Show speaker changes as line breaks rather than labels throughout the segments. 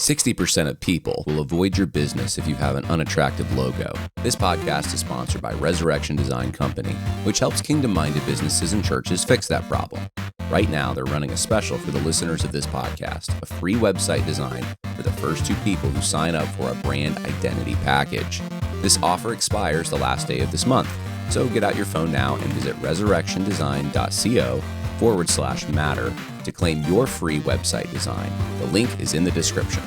60% of people will avoid your business if you have an unattractive logo. This podcast is sponsored by Resurrection Design Company, which helps kingdom-minded businesses and churches fix that problem. Right now, they're running a special for the listeners of this podcast, a free website design for the first 2 people who sign up for a brand identity package. This offer expires the last day of this month, so get out your phone now and visit resurrectiondesign.co/matter to claim your free website design. The link is in the description.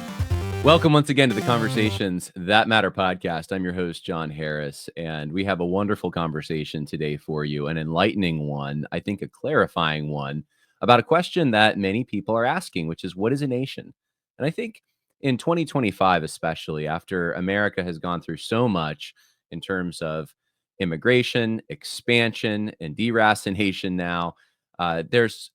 Welcome once again to the Conversations That Matter podcast. I'm your host, John Harris, and we have a wonderful conversation today for you, an enlightening one, I think a clarifying one, about a question that many people are asking, which is, what is a nation? And I think in 2025, especially after America has gone through so much in terms of immigration, expansion, and deracination now, this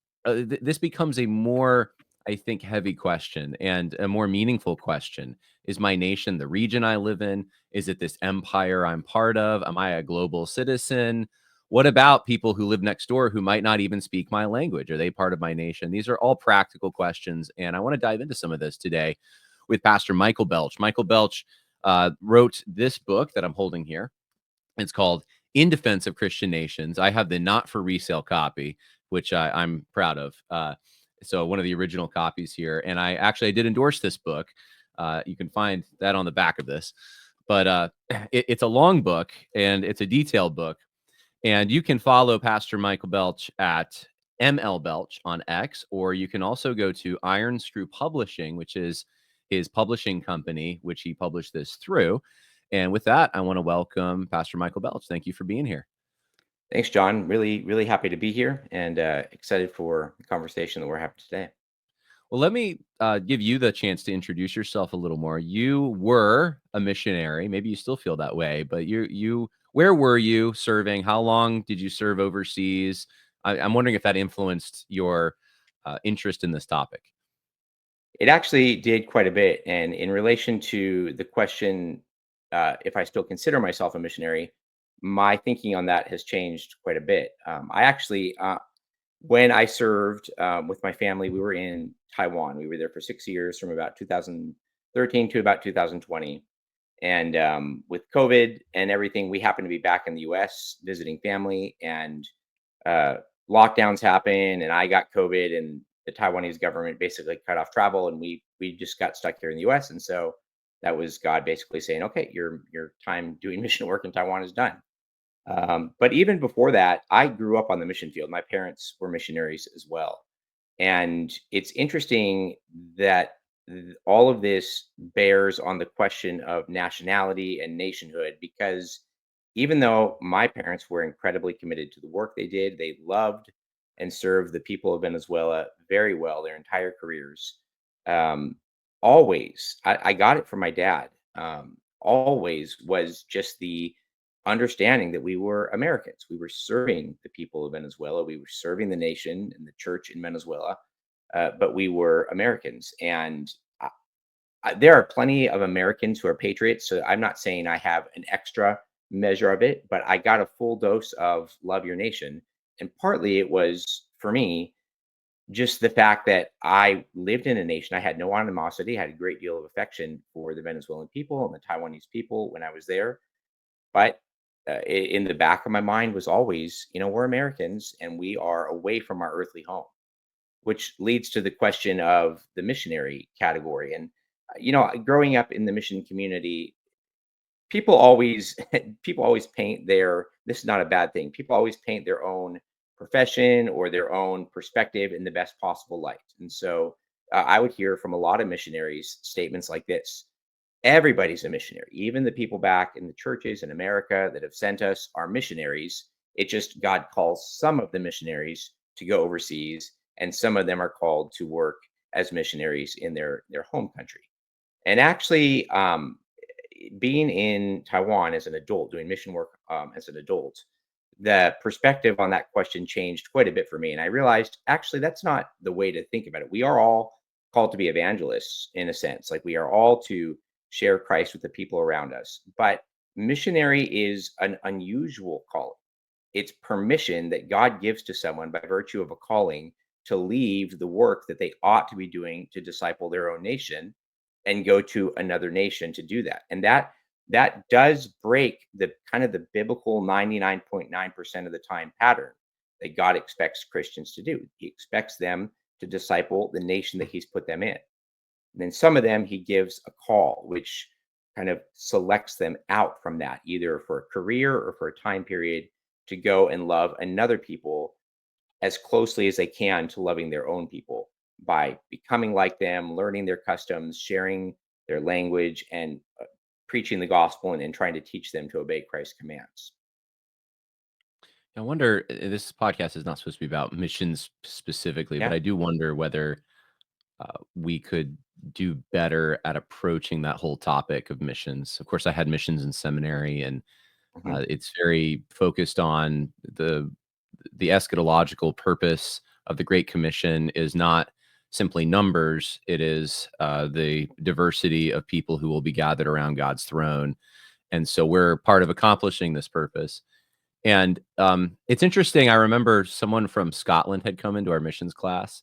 becomes a more, I think, heavy question and a more meaningful question. Is my nation the region I live in? Is it this empire I'm part of? Am I a global citizen? What about people who live next door who might not even speak my language? Are they part of my nation? These are all practical questions, and I want to dive into some of this today with Pastor Michael Belch. Michael Belch wrote this book that I'm holding here. It's called In Defense of Christian Nations. I have the not for resale copy, which I'm proud of. So one of the original copies here. And I did endorse this book. You can find that on the back of this. But it's a long book and it's a detailed book. And you can follow Pastor Michael Belch at ML Belch on X, or you can also go to Iron Screw Publishing, which is his publishing company, which he published this through. And with that, I want to welcome Pastor Michael Belch. Thank you for being here.
Thanks, John. Really happy to be here and excited for the conversation that we're having today.
Well, let me give you the chance to introduce yourself a little more. You were a missionary. Maybe you still feel that way, but where were you serving? How long did you serve overseas? I'm wondering if that influenced your interest in this topic.
It actually did quite a bit. And in relation to the question, if I still consider myself a missionary, my thinking on that has changed quite a bit. When I served with my family, we were in Taiwan. We were there for 6 years, from about 2013 to about 2020. And with COVID and everything, we happened to be back in the US visiting family, and lockdowns happened, and I got COVID, and the Taiwanese government basically cut off travel, and we just got stuck here in the US. And so that was God basically saying, okay, your time doing mission work in Taiwan is done. But even before that, I grew up on the mission field. My parents were missionaries as well. And it's interesting that all of this bears on the question of nationality and nationhood, because even though my parents were incredibly committed to the work they did, they loved and served the people of Venezuela very well their entire careers. I got it from my dad. Always was just the understanding that we were Americans. We were serving the people of Venezuela. We were serving the nation and the church in Venezuela, but we were Americans. And there are plenty of Americans who are patriots. So I'm not saying I have an extra measure of it, but I got a full dose of love your nation. And partly it was, for me, just the fact that I lived in a nation. I had no animosity. I had a great deal of affection for the Venezuelan people and the Taiwanese people when I was there. But in the back of my mind was always, we're Americans and we are away from our earthly home, which leads to the question of the missionary category. And, growing up in the mission community, people always paint this is not a bad thing. People always paint their own profession or their own perspective in the best possible light. And so I would hear from a lot of missionaries statements like this: everybody's a missionary. Even the people back in the churches in America that have sent us are missionaries. It just God calls some of the missionaries to go overseas, and some of them are called to work as missionaries in their home country. And actually, being in Taiwan as an adult, doing mission work as an adult, the perspective on that question changed quite a bit for me. And I realized, actually, that's not the way to think about it. We are all called to be evangelists in a sense. Like, we are all to share Christ with the people around us. But missionary is an unusual calling. It's permission that God gives to someone by virtue of a calling to leave the work that they ought to be doing to disciple their own nation and go to another nation to do that. And that does break the kind of the biblical 99.9% of the time pattern that God expects Christians to do. He expects them to disciple the nation that he's put them in. And then some of them he gives a call, which kind of selects them out from that, either for a career or for a time period to go and love another people as closely as they can to loving their own people by becoming like them, learning their customs, sharing their language, and preaching the gospel and trying to teach them to obey Christ's commands.
I wonder, this podcast is not supposed to be about missions specifically, but
Yeah.
I do wonder whether we could do better at approaching that whole topic of missions. Of course, I had missions in seminary, and
Hmm.
it's very focused on the eschatological purpose of the Great Commission is not simply numbers; it is the diversity of people who will be gathered around God's throne, and so we're part of accomplishing this purpose. And it's interesting. I remember someone from Scotland had come into our missions class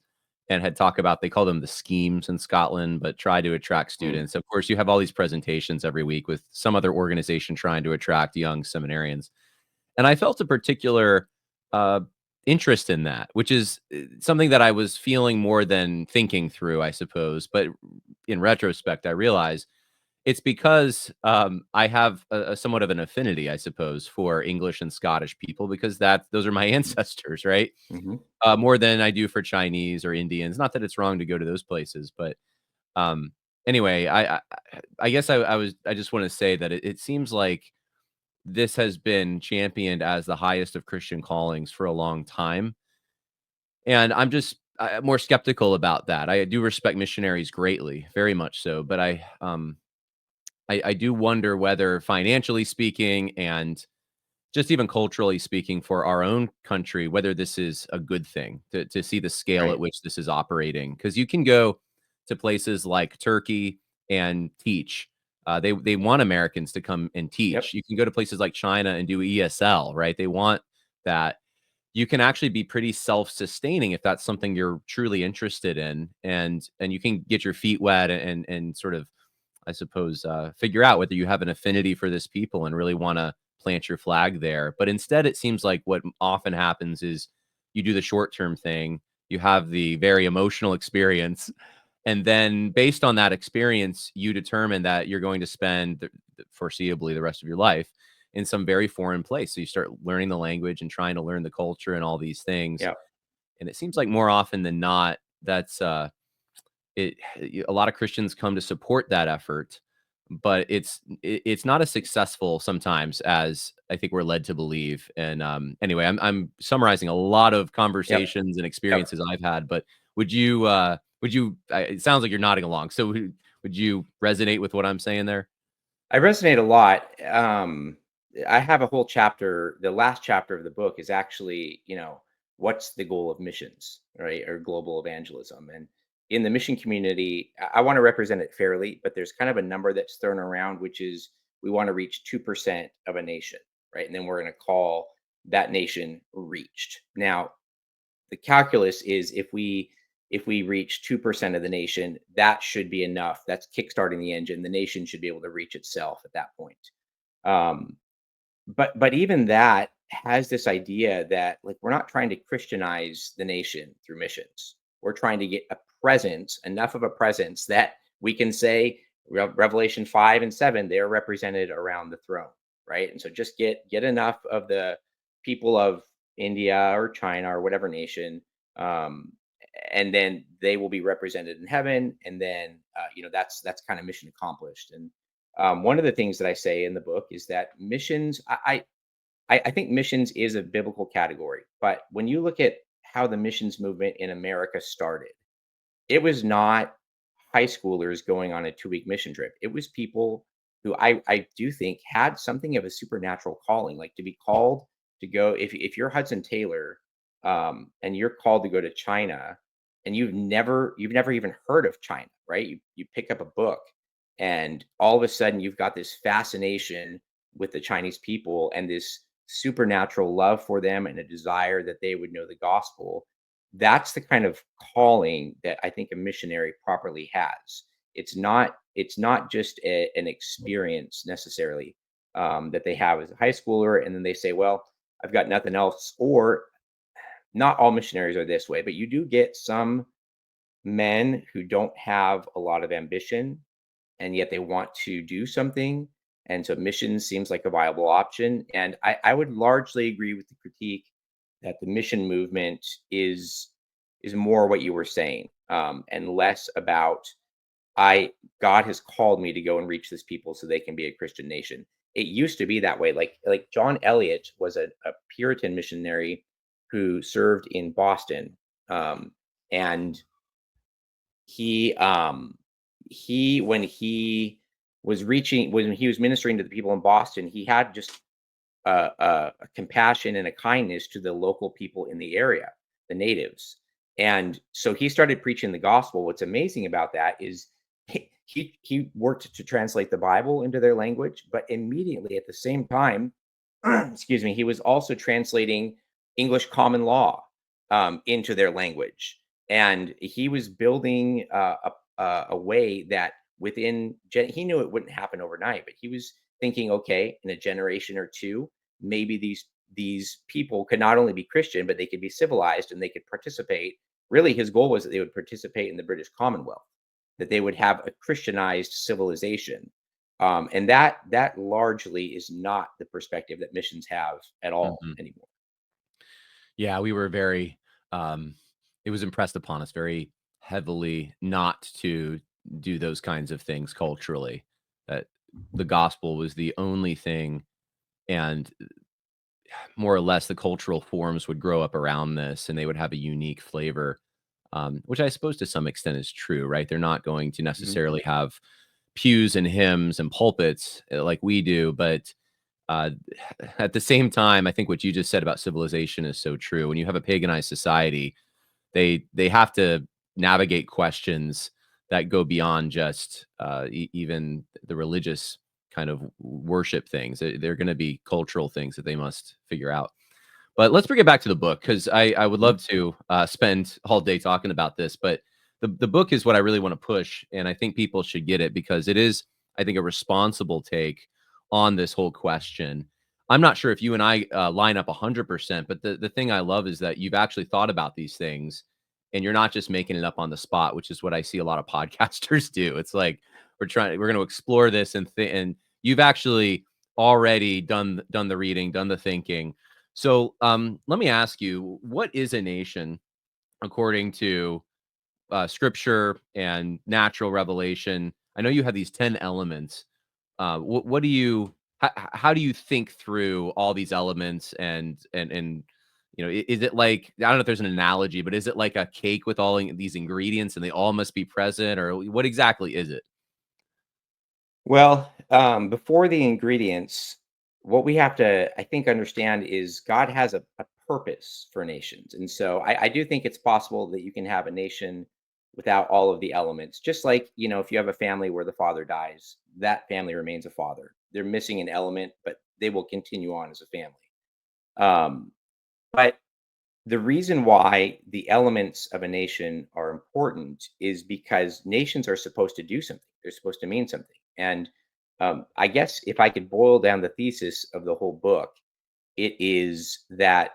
and had talked about, they call them the schemes in Scotland, but try to attract
Mm.
students. Of course, you have all these presentations every week with some other organization trying to attract young seminarians. And I felt a particular uh, interest in that, which is something that I was feeling more than thinking through, I suppose. But in retrospect, I realized it's because, I have a somewhat of an affinity, I suppose, for English and Scottish people because those are my ancestors, right?
Hmm.
More than I do for Chinese or Indians. Not that it's wrong to go to those places, but, um, anyway, I guess I just wanna say that it seems like this has been championed as the highest of Christian callings for a long time, and I'm just more skeptical about that. I do respect missionaries greatly, very much so, but I do wonder whether financially speaking and just even culturally speaking for our own country, whether this is a good thing to see the scale at
Right.
which this is operating. Because you can go to places like Turkey and teach. They want Americans to come and
Yep.
teach. You can go to places like China and do ESL, right? They want that. You can actually be pretty self-sustaining if that's something you're truly interested in, and you can get your feet wet and sort of, I suppose, figure out whether you have an affinity for this people and really want to plant your flag there. But instead, it seems like what often happens is you do the short term thing, you have the very emotional experience, and then based on that experience, you determine that you're going to spend foreseeably the rest of your life in some very foreign place. So you start learning the language and trying to learn the culture and all these things.
Yep.
And it seems like more often than not, that's it a lot of Christians come to support that effort, but it's not as successful sometimes as I think we're led to believe. And anyway, I'm summarizing a lot of
Yep.
conversations and
Yep.
experiences I've had, but would you it sounds like you're nodding along. So would you resonate with what I'm saying there?
I resonate a lot. I have a whole chapter. The last chapter of the book is actually, what's the goal of missions, right? Or global evangelism. And in the mission community, I want to represent it fairly, but there's kind of a number that's thrown around, which is we want to reach 2% of a nation, right? And then we're going to call that nation reached. Now, the calculus is if we reach 2% of the nation, that should be enough. That's kickstarting the engine. The nation should be able to reach itself at that point. Um, but even that has this idea that, like, we're not trying to Christianize the nation through missions. We're trying to get a presence, enough of a presence that we can say Revelation 5 and 7, they are represented around the throne, right? And so just get enough of the people of India or China or whatever nation, um, and then they will be represented in heaven. And then that's kind of mission accomplished. And one of the things that I say in the book is that missions, I think missions is a biblical category, but when you look at how the missions movement in America started, it was not high schoolers going on a 2-week mission trip. It was people who I do think had something of a supernatural calling, like to be called to go. If you're Hudson Taylor, and you're called to go to China, and you've never even heard of China, right? You pick up a book, and all of a sudden you've got this fascination with the Chinese people and this supernatural love for them and a desire that they would know the gospel. That's the kind of calling that I think a missionary properly has. It's not It's not just an experience necessarily that they have as a high schooler, and then they say, "Well, I've got nothing else." Or not all missionaries are this way, but you do get some men who don't have a lot of ambition and yet they want to do something. And so mission seems like a viable option. And I would largely agree with the critique that the mission movement is more what you were saying, and less about I God has called me to go and reach this people so they can be a Christian nation. It used to be that way. Like John Eliot was a Puritan missionary who served in Boston, and he when he was reaching when he was ministering to the people in Boston, he had just a compassion and a kindness to the local people in the area, the natives. And so he started preaching the gospel. What's amazing about that is he worked to translate the Bible into their language, but immediately at the same time, excuse me, he was also translating English common law into their language, and he was building a way that he knew it wouldn't happen overnight, but he was thinking, okay, in a generation or two, maybe these people could not only be Christian, but they could be civilized and they could participate. Really, his goal was that they would participate in the British Commonwealth, that they would have a Christianized civilization. And that largely is not the perspective that missions have at all
Mhm.
anymore.
Yeah, we were very, um, it was impressed upon us very heavily not to do those kinds of things culturally. That the gospel was the only thing, and more or less the cultural forms would grow up around this, and they would have a unique flavor, which I suppose to some extent is true, right? They're not going to
Mhm.
necessarily have pews and hymns and pulpits like we do, but uh, at the same time, I think what you just said about civilization is so true. When you have a paganized society, they have to navigate questions that go beyond just even the religious kind of worship things. They're going to be cultural things that they must figure out. But let's bring it back to the book because I would
Mhm.
love to spend all day talking about this. But the book is what I really want to push, and I think people should get it because it is, I think, a responsible take on this whole question. I'm not sure if you and I line up 100%, but the thing I love is that you've actually thought about these things, and you're not just making it up on the spot, which is what I see a lot of podcasters do. It's like we're going to explore this, and you've actually already done the reading, done the thinking. So, let me ask you, what is a nation according to scripture and natural revelation? I know you have these 10 elements. What do you, how do you think through all these elements and, is it like, I don't know if there's an analogy, but is it like a cake with all these ingredients and they all must be present, or what exactly is it?
Well, before the ingredients, what we have to, I think, understand is God has a purpose for nations. And so I do think it's possible that you can have a nation without all of the elements. Just like, if you have a family where the father dies, that family remains a father. They're missing an element, but they will continue on as a family. But the reason why the elements of a nation are important is because nations are supposed to do something. They're supposed to mean something. And I guess if I could boil down the thesis of the whole book, it is that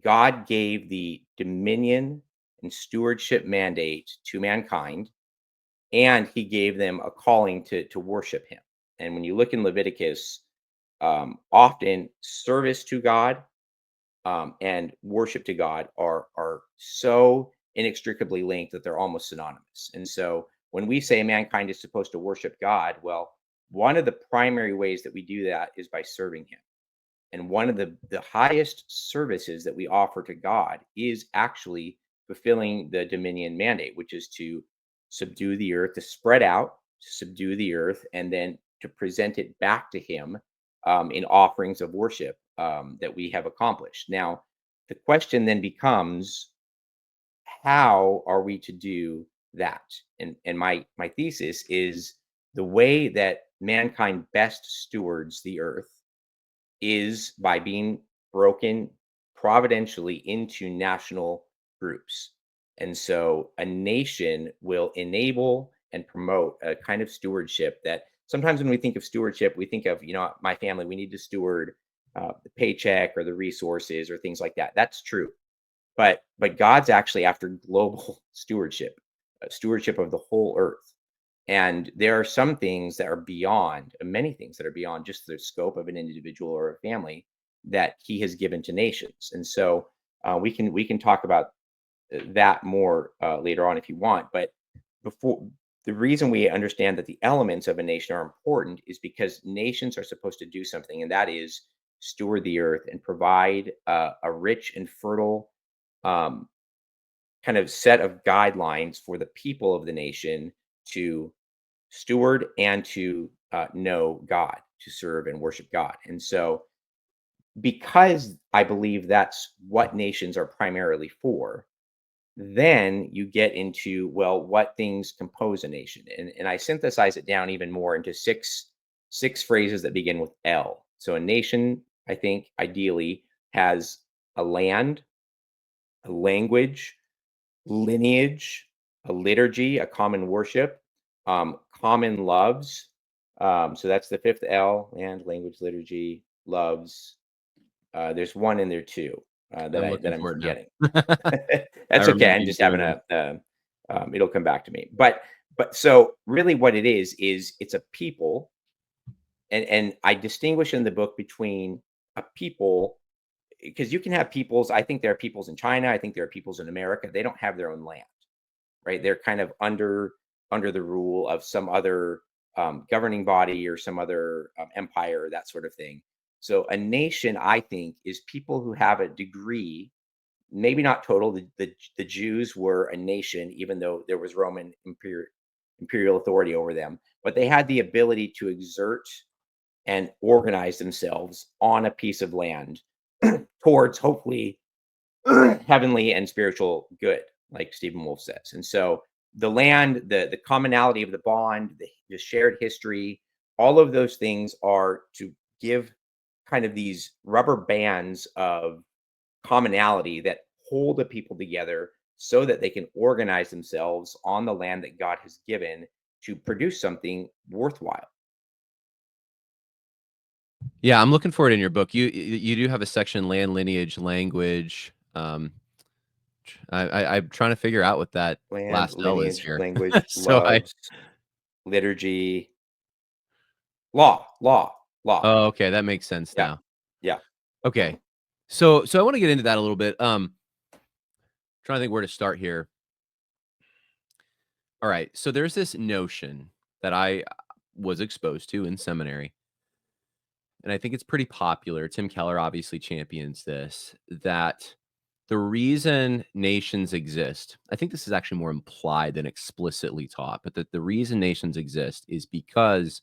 God gave the dominion and stewardship mandate to mankind, and he gave them a calling to worship him. And when you look in Leviticus, often service to God and worship to God are so inextricably linked that they're almost synonymous. And so when we say mankind is supposed to worship God, well, one of the primary ways that we do that is by serving Him. And one of the highest services that we offer to God is actually fulfilling the dominion mandate, which is to subdue the earth, to spread out, to subdue the earth, and then to present it back to Him in offerings of worship that we have accomplished. Now, the question then becomes, how are we to do that? And my thesis is the way that mankind best stewards the earth is by being broken providentially into national groups. And so a nation will enable and promote a kind of stewardship that sometimes when we think of stewardship, we think of, my family, we need to steward the paycheck or the resources or things like that. That's true. But God's actually after global stewardship, stewardship of the whole earth. And there are some things that are beyond, many things that are beyond just the scope of an individual or a family that He has given to nations. And so we can talk about that more later on if you want. But before, the reason we understand that the elements of a nation are important is because nations are supposed to do something, and that is steward the earth and provide a rich and fertile um, kind of set of guidelines for the people of the nation to steward and to know God, to serve and worship God. And so, because I believe that's what nations are primarily for, then you get into, well, what things compose a nation, and I synthesize it down even more into six phrases that begin with L. So a nation, I think, ideally has a land, a language, lineage, a liturgy, a common worship, common loves. So that's the fifth L: land, language, liturgy, loves. There's one in there too that
I'm
I that
looking
I'm
for it now.
forgetting.
I
That's okay.
remember
I'm
you
just
doing
having
this.
it'll come back to me. But so really what it is it's a people, and I distinguish in the book between a people, because you can have peoples. I think there are peoples in China. I think there are peoples in America. They don't have their own land, right? They're kind of under the rule of some other governing body or some other empire, that sort of thing. So a nation, I think, is people who have a degree, maybe not total. The Jews were a nation, even though there was Roman imperial authority over them, but they had the ability to exert and organize themselves on a piece of land towards hopefully heavenly and spiritual good, like Stephen Wolfe says. And so the land, the commonality of the bond, the shared history, all of those things are to give kind of these rubber bands of commonality that hold the people together so that they can organize themselves on the land that God has given to produce something worthwhile.
Yeah, I'm looking for it in your book. You do have a section land, lineage, language. I'm trying to figure out what that
Land,
last L is
lineage,
here.
language,
So I
loves, liturgy, law.
Oh, okay, that makes sense
Yeah,
now.
yeah.
Okay. So I wanna get into that a little bit. Trying to think where to start here. All right, so there's this notion that I was exposed to in seminary, and I think it's pretty popular. Tim Keller obviously champions this, that the reason nations exist, I think this is actually more implied than explicitly taught, but that the reason nations exist is because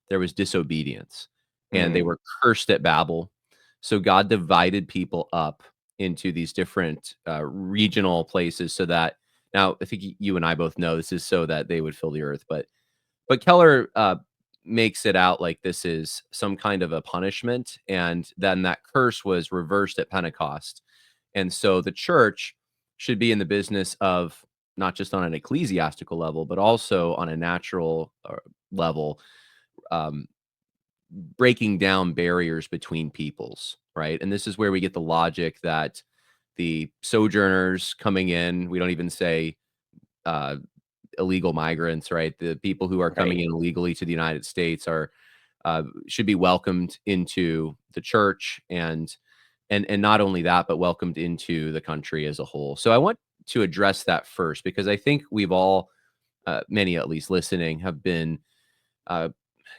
there was disobedience and they
Mm,
were cursed at Babel. So God divided people up into these different regional places so that now I think you and I both know this is so that they would fill the earth, but Keller makes it out like this is some kind of a punishment, and then that curse was reversed at Pentecost, and so the church should be in the business of not just on an ecclesiastical level, but also on a natural level, um, breaking down barriers between peoples, right? And this is where we get the logic that the sojourners coming in, we don't even say uh, illegal migrants, right? The people who are coming
right.
in illegally to the United States are should be welcomed into the church, and not only that, but welcomed into the country as a whole. So I want to address that first because I think we've all, many at least listening, have been uh,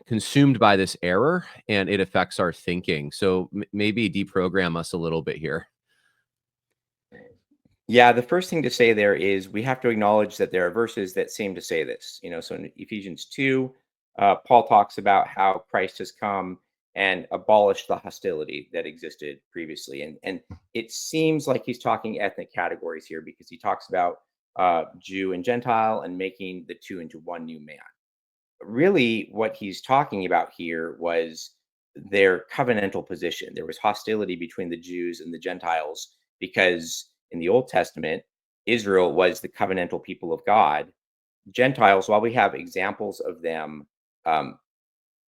consumed by this error and it affects our thinking. So maybe deprogram us a little bit here.
Yeah, the first thing to say there is we have to acknowledge that there are verses that seem to say this. So in Ephesians 2, Paul talks about how Christ has come and abolished the hostility that existed previously. And it seems like he's talking ethnic categories here because he talks about Jew and Gentile and making the two into one new man. Really, what he's talking about here was their covenantal position. There was hostility between the Jews and the Gentiles because in the Old Testament, Israel was the covenantal people of God, Gentiles, while we have examples of them um,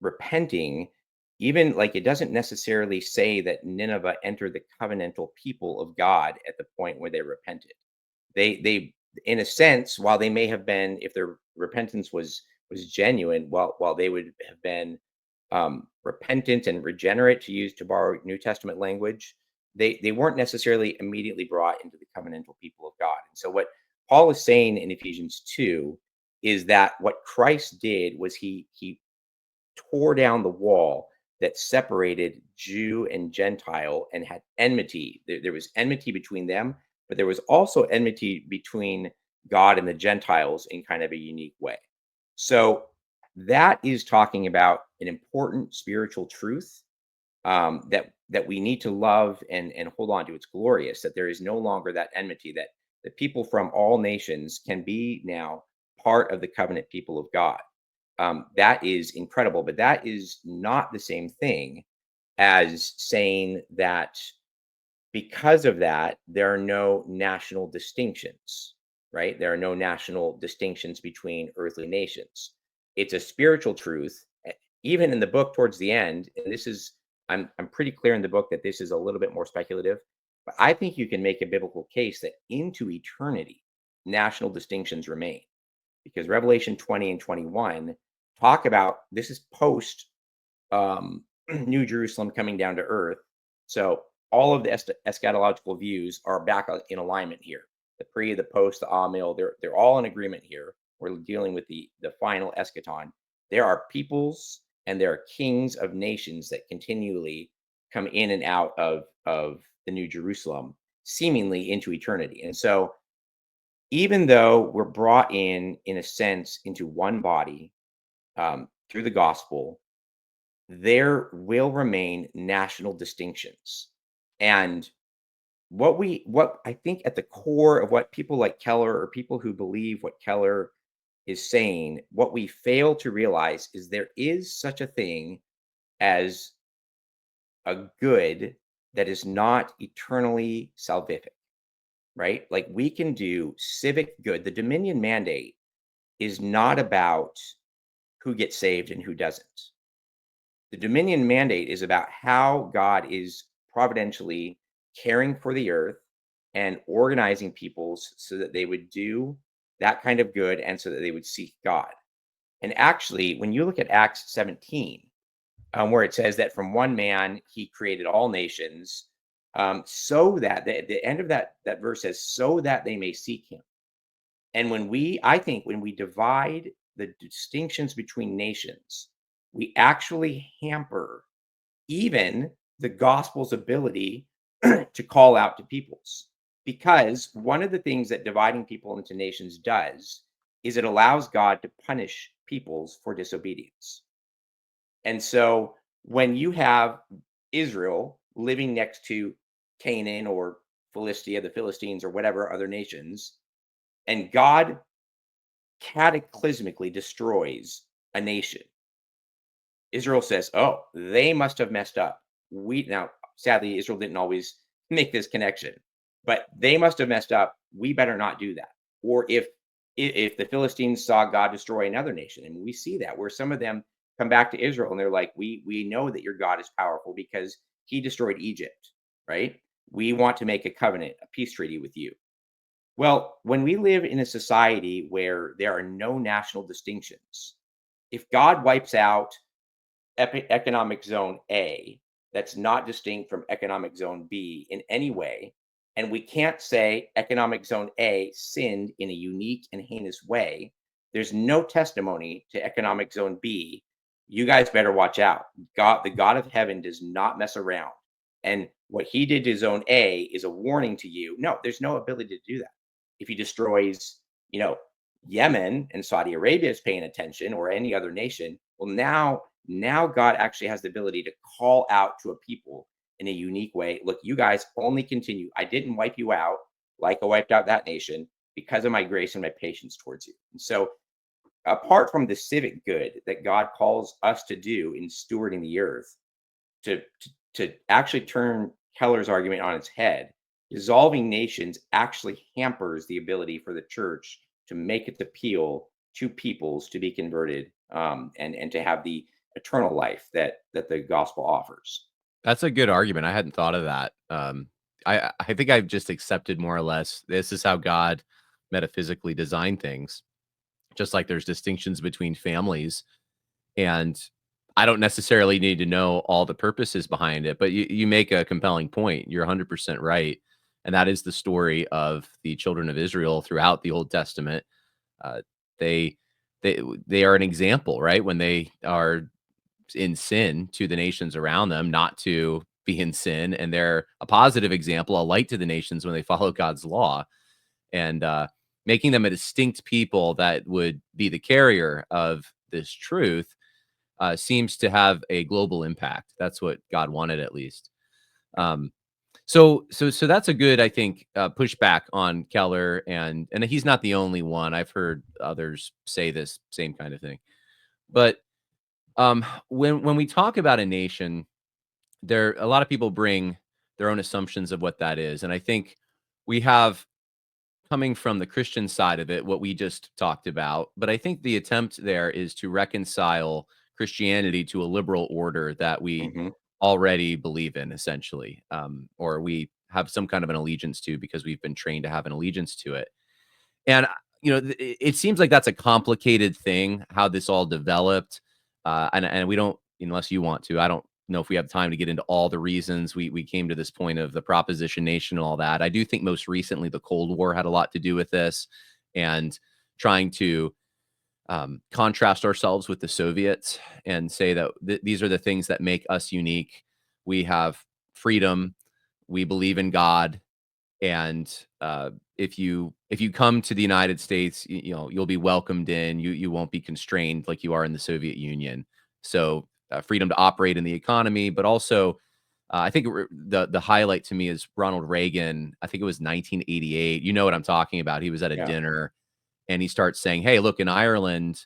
repenting, even like it doesn't necessarily say that Nineveh entered the covenantal people of God at the point where they repented. They in a sense, while they may have been, if their repentance was genuine, while they would have been repentant and regenerate, to borrow New Testament language, they weren't necessarily immediately brought into the covenantal people of God. And so what Paul is saying in Ephesians 2 is that what Christ did was he tore down the wall that separated Jew and Gentile and had enmity. There was enmity between them, but there was also enmity between God and the Gentiles in kind of a unique way. So that is talking about an important spiritual truth that we need to love and hold on to. It's glorious that there is no longer that enmity, that people from all nations can be now part of the covenant people of God. That is incredible, but that is not the same thing as saying that because of that, there are no national distinctions, right? There are no national distinctions between earthly nations. It's a spiritual truth. Even in the book towards the end, and this is, I'm pretty clear in the book that this is a little bit more speculative, but I think you can make a biblical case that into eternity, national distinctions remain because Revelation 20 and 21 talk about this is post New Jerusalem coming down to earth. So all of the eschatological views are back in alignment here. The pre, the post, the amil, they're all in agreement here. We're dealing with the final eschaton. There are peoples and there are kings of nations that continually come in and out of the New Jerusalem, seemingly into eternity. And so even though we're brought in a sense, into one body through the gospel, there will remain national distinctions. And what I think at the core of what people like Keller or people who believe what Keller is saying, what we fail to realize is there is such a thing as a good that is not eternally salvific, right? Like we can do civic good. The Dominion mandate is not about who gets saved and who doesn't. The Dominion mandate is about how God is providentially caring for the earth and organizing peoples so that they would do that kind of good and so that they would seek God. And actually, when you look at Acts 17, where it says that from one man he created all nations, so that the end of that verse says, so that they may seek him. And I think when we divide the distinctions between nations, we actually hamper even the gospel's ability to call out to peoples. Because one of the things that dividing people into nations does is it allows God to punish peoples for disobedience. And so when you have Israel living next to Canaan or Philistia, the Philistines, or whatever other nations, and God cataclysmically destroys a nation, Israel says, "Oh, they must have messed up." We now, sadly, Israel didn't always make this connection, but they must have messed up. We better not do that. Or if the Philistines saw God destroy another nation, and we see that where some of them come back to Israel and they're like, "We know that your God is powerful because He destroyed Egypt, right? We want to make a covenant, a peace treaty with you." Well, when we live in a society where there are no national distinctions, if God wipes out economic zone A that's not distinct from economic zone B in any way, and we can't say economic zone A sinned in a unique and heinous way, there's no testimony to economic zone B. You guys better watch out. God, the God of heaven, does not mess around. And what he did to zone A is a warning to you. No, there's no ability to do that. If he destroys, you know, Yemen and Saudi Arabia is paying attention, or any other nation, well, now God actually has the ability to call out to a people in a unique way. Look, you guys only continue. I didn't wipe you out like I wiped out that nation because of my grace and my patience towards you. And so, apart from the civic good that God calls us to do in stewarding the earth, to actually turn Keller's argument on its head, dissolving nations actually hampers the ability for the church to make its appeal to peoples to be converted, and to have the eternal life that the gospel offers.
That's a good argument. I hadn't thought of that. I think I've just accepted more or less this is how God metaphysically designed things. Just like there's distinctions between families, and I don't necessarily need to know all the purposes behind it, but you make a compelling point. You're 100% right, and that is the story of the children of Israel throughout the Old Testament. Uh, they they are an example, right? When they are in sin to the nations around them, not to be in sin, and they're a positive example, a light to the nations when they follow God's law, and making them a distinct people that would be the carrier of this truth seems to have a global impact. That's what God wanted, at least. Um, so that's a good, I think, pushback on Keller, and he's not the only one. I've heard others say this same kind of thing. But when we talk about a nation, there a lot of people bring their own assumptions of what that is, and I think we have, coming from the Christian side of it, what we just talked about. But I think the attempt there is to reconcile Christianity to a liberal order that we
Hmm.
already believe in, essentially, or we have some kind of an allegiance to because we've been trained to have an allegiance to it. And it seems like that's a complicated thing how this all developed, and we don't, unless you want to. I don't know if we have time to get into all the reasons we came to this point of the Proposition Nation and all that. I do think most recently the Cold War had a lot to do with this, and trying to contrast ourselves with the Soviets and say that these are the things that make us unique. We have freedom. We believe in God, and if you come to the United States, you'll be welcomed in. You won't be constrained like you are in the Soviet Union. So freedom to operate in the economy, but also I think the highlight to me is Ronald Reagan. I think it was 1988. You know what I'm talking about. He was at a
Yeah.
dinner and he starts saying, "Hey, look, in Ireland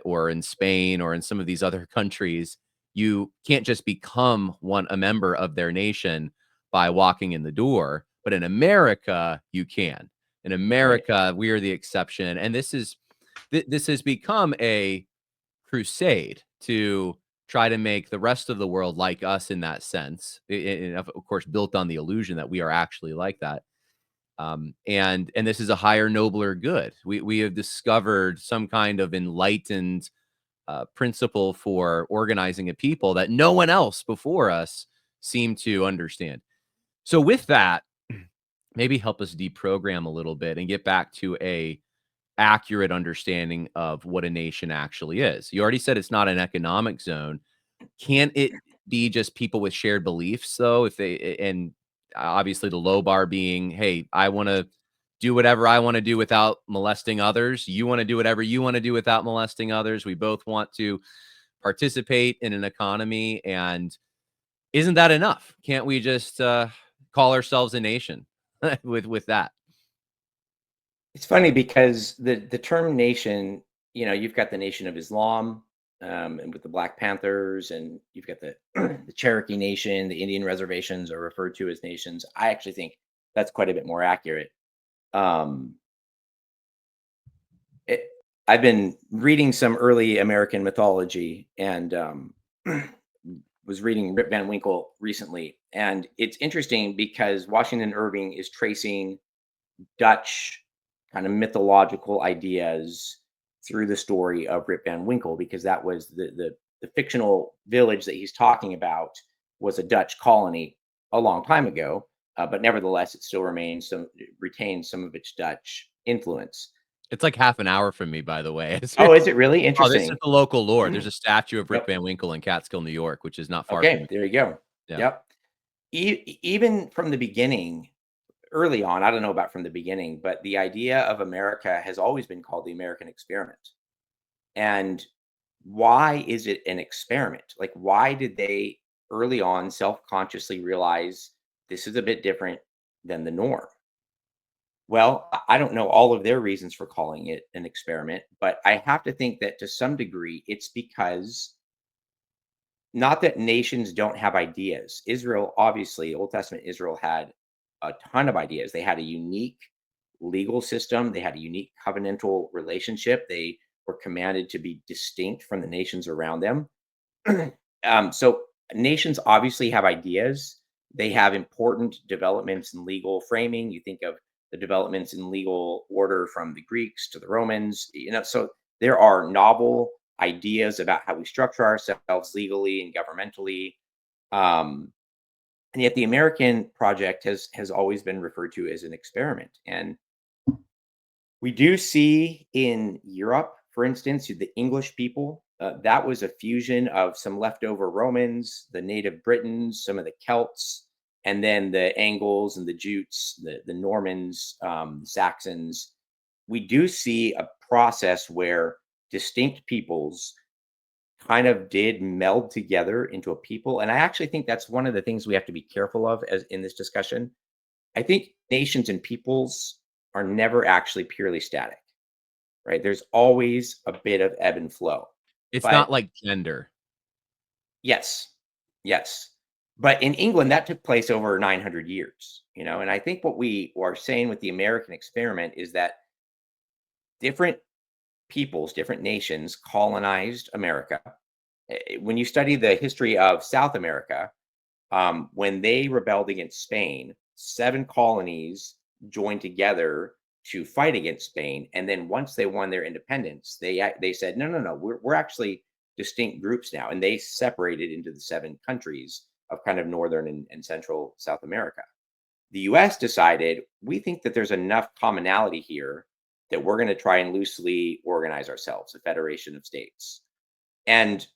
or in Spain or in some of these other countries, you can't just become a member of their nation by walking in the door, but in America, you can. In
Right.
America, we are the exception, and this has become a crusade to try to make the rest of the world like us in that sense. And of course, built on the illusion that we are actually like that. And this is a higher, nobler good. We have discovered some kind of enlightened principle for organizing a people that no one else before us seemed to understand. So, with that, maybe help us deprogram a little bit and get back to a accurate understanding of what a nation actually is. You already said it's not an economic zone. Can it be just people with shared beliefs though? If they and obviously the low bar being, hey, I want to do whatever I want to do without molesting others. You want to do whatever you want to do without molesting others. We both want to participate in an economy, and isn't that enough? Can't we just call ourselves a nation with that?
It's funny because the term nation, you've got the Nation of Islam, and with the Black Panthers, and you've got the the Cherokee Nation, the Indian reservations are referred to as nations. I actually think that's quite a bit more accurate. Um, it, I've been reading some early American mythology, and was reading Rip Van Winkle recently, and it's interesting because Washington Irving is tracing Dutch kind of mythological ideas through the story of Rip Van Winkle, because that was the fictional village that he's talking about was a Dutch colony a long time ago, but nevertheless it still retains some of its Dutch influence.
It's like half an hour from me, by the way.
Oh, is it really
Oh, this is
interesting?
the local lore. There's
Mm,
a statue of Rip
yep.
Van Winkle in Catskill, New York, which is not far from
Okay,
me.
there you go.
Yeah.
Yep. Even from the beginning, early on, I don't know about from the beginning, but the idea of America has always been called the American experiment. And why is it an experiment? Like, why did they early on self-consciously realize this is a bit different than the norm? Well, I don't know all of their reasons for calling it an experiment, but I have to think that to some degree it's because, not that nations don't have ideas. Israel, obviously, Old Testament Israel had a ton of ideas. They had a unique legal system. They had a unique covenantal relationship. They were commanded to be distinct from the nations around them. So nations obviously have ideas. They have important developments in legal framing. You think of the developments in legal order from the Greeks to the Romans. So there are novel ideas about how we structure ourselves legally and governmentally. Um, and yet the American project has always been referred to as an experiment. And we do see in Europe, for instance, the English people, that was a fusion of some leftover Romans, the native Britons, some of the Celts, and then the Angles and the Jutes, the Normans, the Saxons. We do see a process where distinct peoples kind of did meld together into a people. And I actually think that's one of the things we have to be careful of as in this discussion. I think nations and peoples are never actually purely static, right? There's always a bit of ebb and flow.
It's not
But
like gender.
yes, yes. But in England, that took place over 900 years, and I think what we are saying with the American experiment is that different peoples, different nations colonized America. When you study the history of South America, when they rebelled against Spain, 7 colonies joined together to fight against Spain. And then once they won their independence, they said, no, no, no, we're actually distinct groups now. And they separated into the 7 countries of kind of northern and central South America. The US decided, we think that there's enough commonality here that we're going to try and loosely organize ourselves, a federation of states. And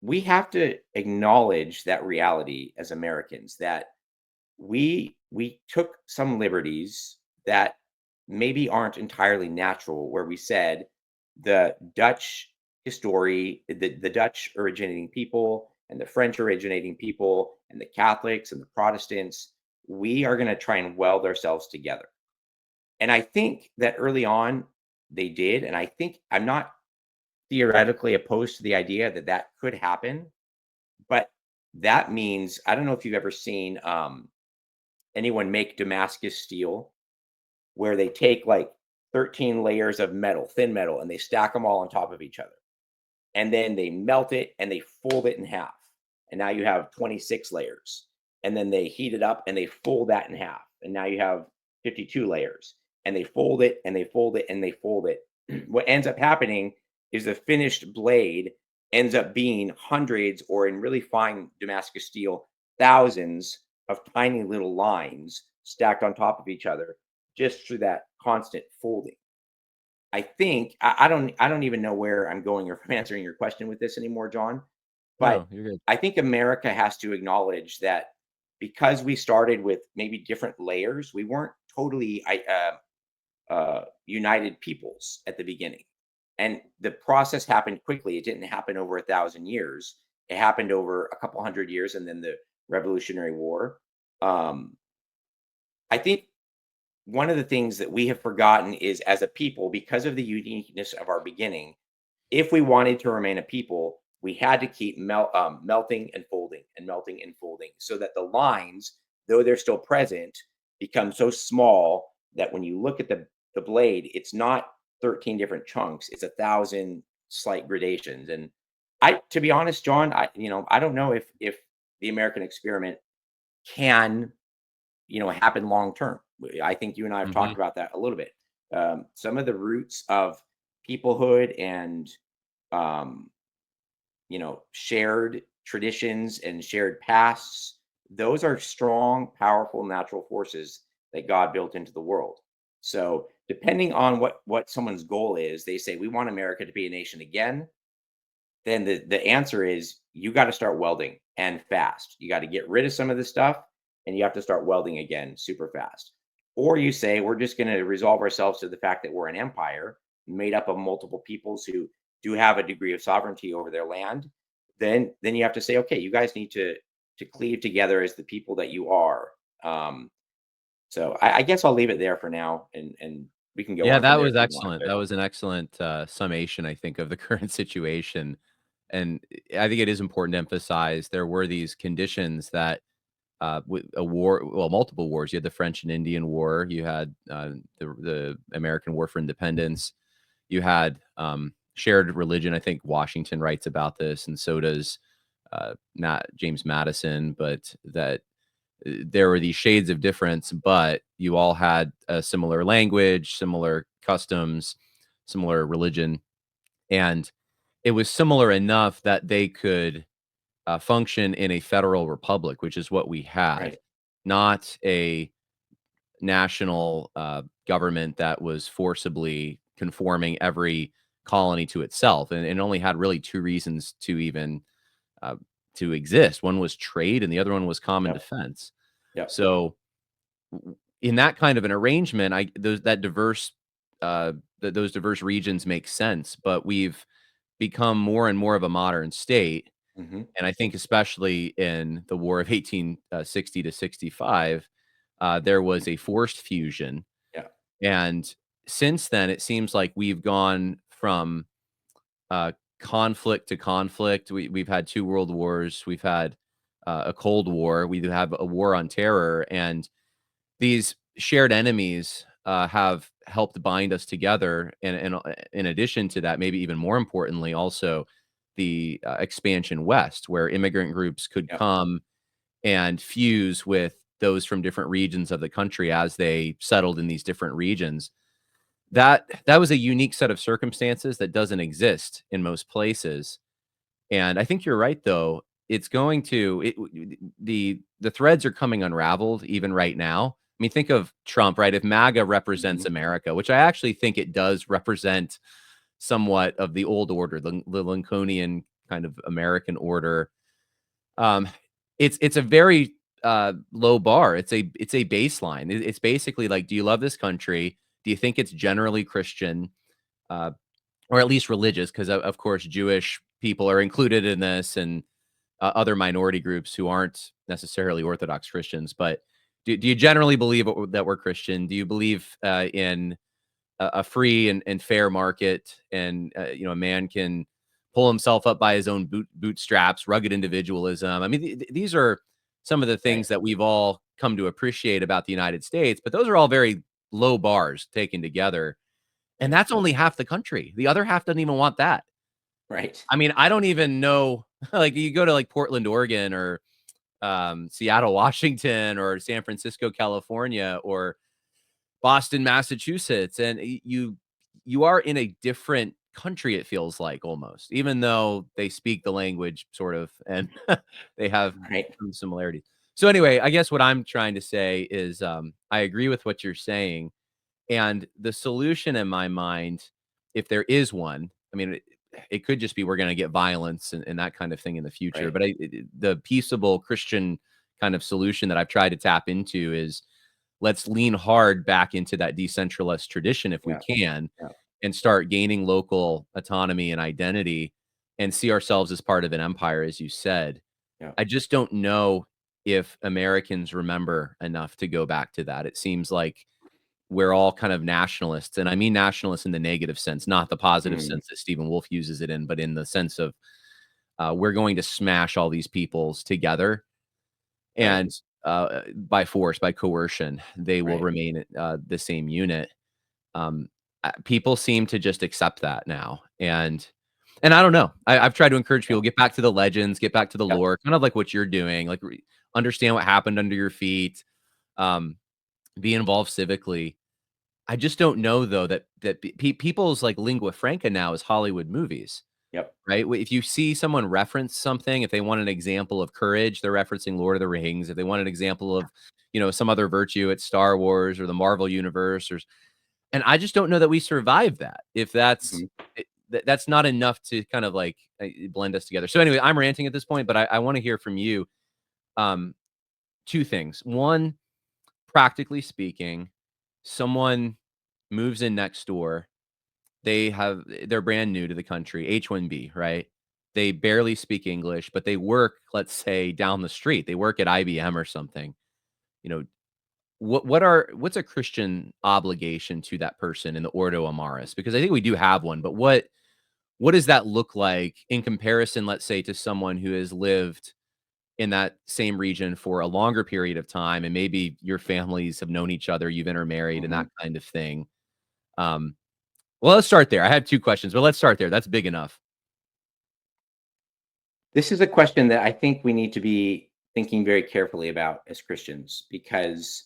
we have to acknowledge that reality as Americans, that we took some liberties that maybe aren't entirely natural, where we said the Dutch the Dutch originating people and the French originating people and the Catholics and the Protestants, we are going to try and weld ourselves together. And I think that early on they did. And I think I'm not theoretically opposed to the idea that that could happen, but that means I don't know if you've ever seen anyone make Damascus steel, where they take like 13 layers of metal, thin metal, and they stack them all on top of each other. And then they melt it and they fold it in half. And now you have 26 layers. And then they heat it up and they fold that in half. And now you have 52 layers. And they fold it and they fold it and they fold it. What ends up happening is the finished blade ends up being hundreds, or in really fine Damascus steel, thousands of tiny little lines stacked on top of each other just through that constant folding. I think I don't even know where I'm going or if I'm answering your question with this anymore, John. But
No, you're good.
I think America has to acknowledge that because we started with maybe different layers, we weren't totally united peoples at the beginning. And the process happened quickly. It didn't happen over 1,000 years. It happened over a couple hundred years, and then the Revolutionary War. Um, I think one of the things that we have forgotten is, as a people, because of the uniqueness of our beginning, if we wanted to remain a people, we had to keep melting and folding and melting and folding, so that the lines, though they're still present, become so small that when you look at the blade, it's not 13 different chunks; it's 1,000 slight gradations. And to be honest, John, I don't know if the American experiment can happen long term. I think you and I have
Hmm.
talked about that a little bit. Some of the roots of peoplehood and um, shared traditions and shared pasts, those are strong, powerful natural forces that God built into the world. So depending on what someone's goal is, they say we want America to be a nation again. Then the answer is you got to start welding, and fast. You got to get rid of some of the stuff and you have to start welding again super fast. Or you say we're just going to resolve ourselves to the fact that we're an empire made up of multiple peoples who do have a degree of sovereignty over their land. Then you have to say, okay, you guys need to cleave together as the people that you are. Um, so I guess I'll leave it there for now, and we can go
Yeah,
on from
that
there if
was
you want.
excellent.
But
That was an excellent summation, I think, of the current situation. And I think it is important to emphasize there were these conditions that with a war, well, multiple wars. You had the French and Indian War. You had the American War for Independence. You had shared religion. I think Washington writes about this, and so does not James Madison. But that there were these shades of difference, but you all had a similar language, similar customs, similar religion, and it was similar enough that they could function in a federal republic, which is what we had,
Right.
not a national government that was forcibly conforming every colony to itself, and it only had really two reasons to even uh, to exist. One was trade, and the other one was common
Yep.
defense.
Yep.
So, in that kind of an arrangement, I those that diverse those diverse regions make sense, but we've become more and more of a modern state.
Hmm.
And I think especially in the War of 1860 to 65, there was a forced fusion.
Yeah.
And since then, it seems like we've gone from uh, conflict to conflict. We've had two world wars. We've had a Cold War. We have a war on terror. And these shared enemies have helped bind us together. And in addition to that, maybe even more importantly, also the expansion west, where immigrant groups could
Yep.
come and fuse with those from different regions of the country as they settled in these different regions. That was a unique set of circumstances that doesn't exist in most places. And I think you're right, though. It's going to the threads are coming unraveled even right now. I mean, think of Trump, right? If MAGA represents
Hmm.
America, which I actually think it does represent somewhat of the old order, the Lincolnian kind of American order. Um, it's a very low bar. It's a baseline. It's basically like, do you love this country? Do you think it's generally Christian? Uh, or at least religious, because of course Jewish people are included in this, and other minority groups who aren't necessarily Orthodox Christians. But do you generally believe that we're Christian? Do you believe in a free and fair market, and a man can pull himself up by his own bootstraps, rugged individualism? I mean, these are some of the
Right.
things that we've all come to appreciate about the United States, but those are all very low bars taken together, and
Right.
that's only half the country. The other half doesn't even want that.
Right.
I mean, I don't even know, like, you go to, like, Portland, Oregon, or, Seattle, Washington, or San Francisco, California, or Boston, Massachusetts, and you are in a different country, it feels like, almost, even though they speak the language sort of, and they have
Right.
some similarities. So, anyway, I guess what I'm trying to say is, I agree with what you're saying. And the solution in my mind, if there is one, I mean, it could just be we're going to get violence and that kind of thing in the future.
Right.
But the peaceable Christian kind of solution that I've tried to tap into is, let's lean hard back into that decentralized tradition if we
Yeah.
can,
Yeah.
and start gaining local autonomy and identity, and see ourselves as part of an empire, as you said.
Yeah.
I just don't know if Americans remember enough to go back to that. It seems like we're all kind of nationalists, and I mean nationalists in the negative sense, not the positive
Mm.
sense that Stephen Wolf uses it in, but in the sense of we're going to smash all these peoples together,
Right.
and by force, by coercion, they will
Right.
remain the same unit. People seem to just accept that now, and I don't know. I've tried to encourage
Yeah.
people, get back to the legends, get back to the
Yep.
lore, kind of like what you're doing, like understand what happened under your feet, um, be involved civically. I just don't know, though, that people's, like, lingua franca now is Hollywood movies,
Yep.
right? If you see someone reference something, if they want an example of courage, they're referencing Lord of the Rings. If they want an example of, some other virtue, it's Star Wars or the Marvel universe, and I just don't know that we survive that. If that's
Hmm.
that's not enough to kind of, like, blend us together. So, anyway, I'm ranting at this point, but I wanna hear from you. Um, 2 things. 1, practically speaking, someone moves in next door. They're brand new to the country, H-1B, right? They barely speak English, but they work, let's say, down the street. They work at IBM or something. You know, what's a Christian obligation to that person in the Ordo Amaris? Because I think we do have one, but what does that look like in comparison, let's say, to someone who has lived in that same region for a longer period of time, and maybe your families have known each other, you've intermarried and
Hmm.
that kind of thing. Um, well, let's start there. I had 2 questions, but let's start there. That's big enough.
This is a question that I think we need to be thinking very carefully about as Christians, because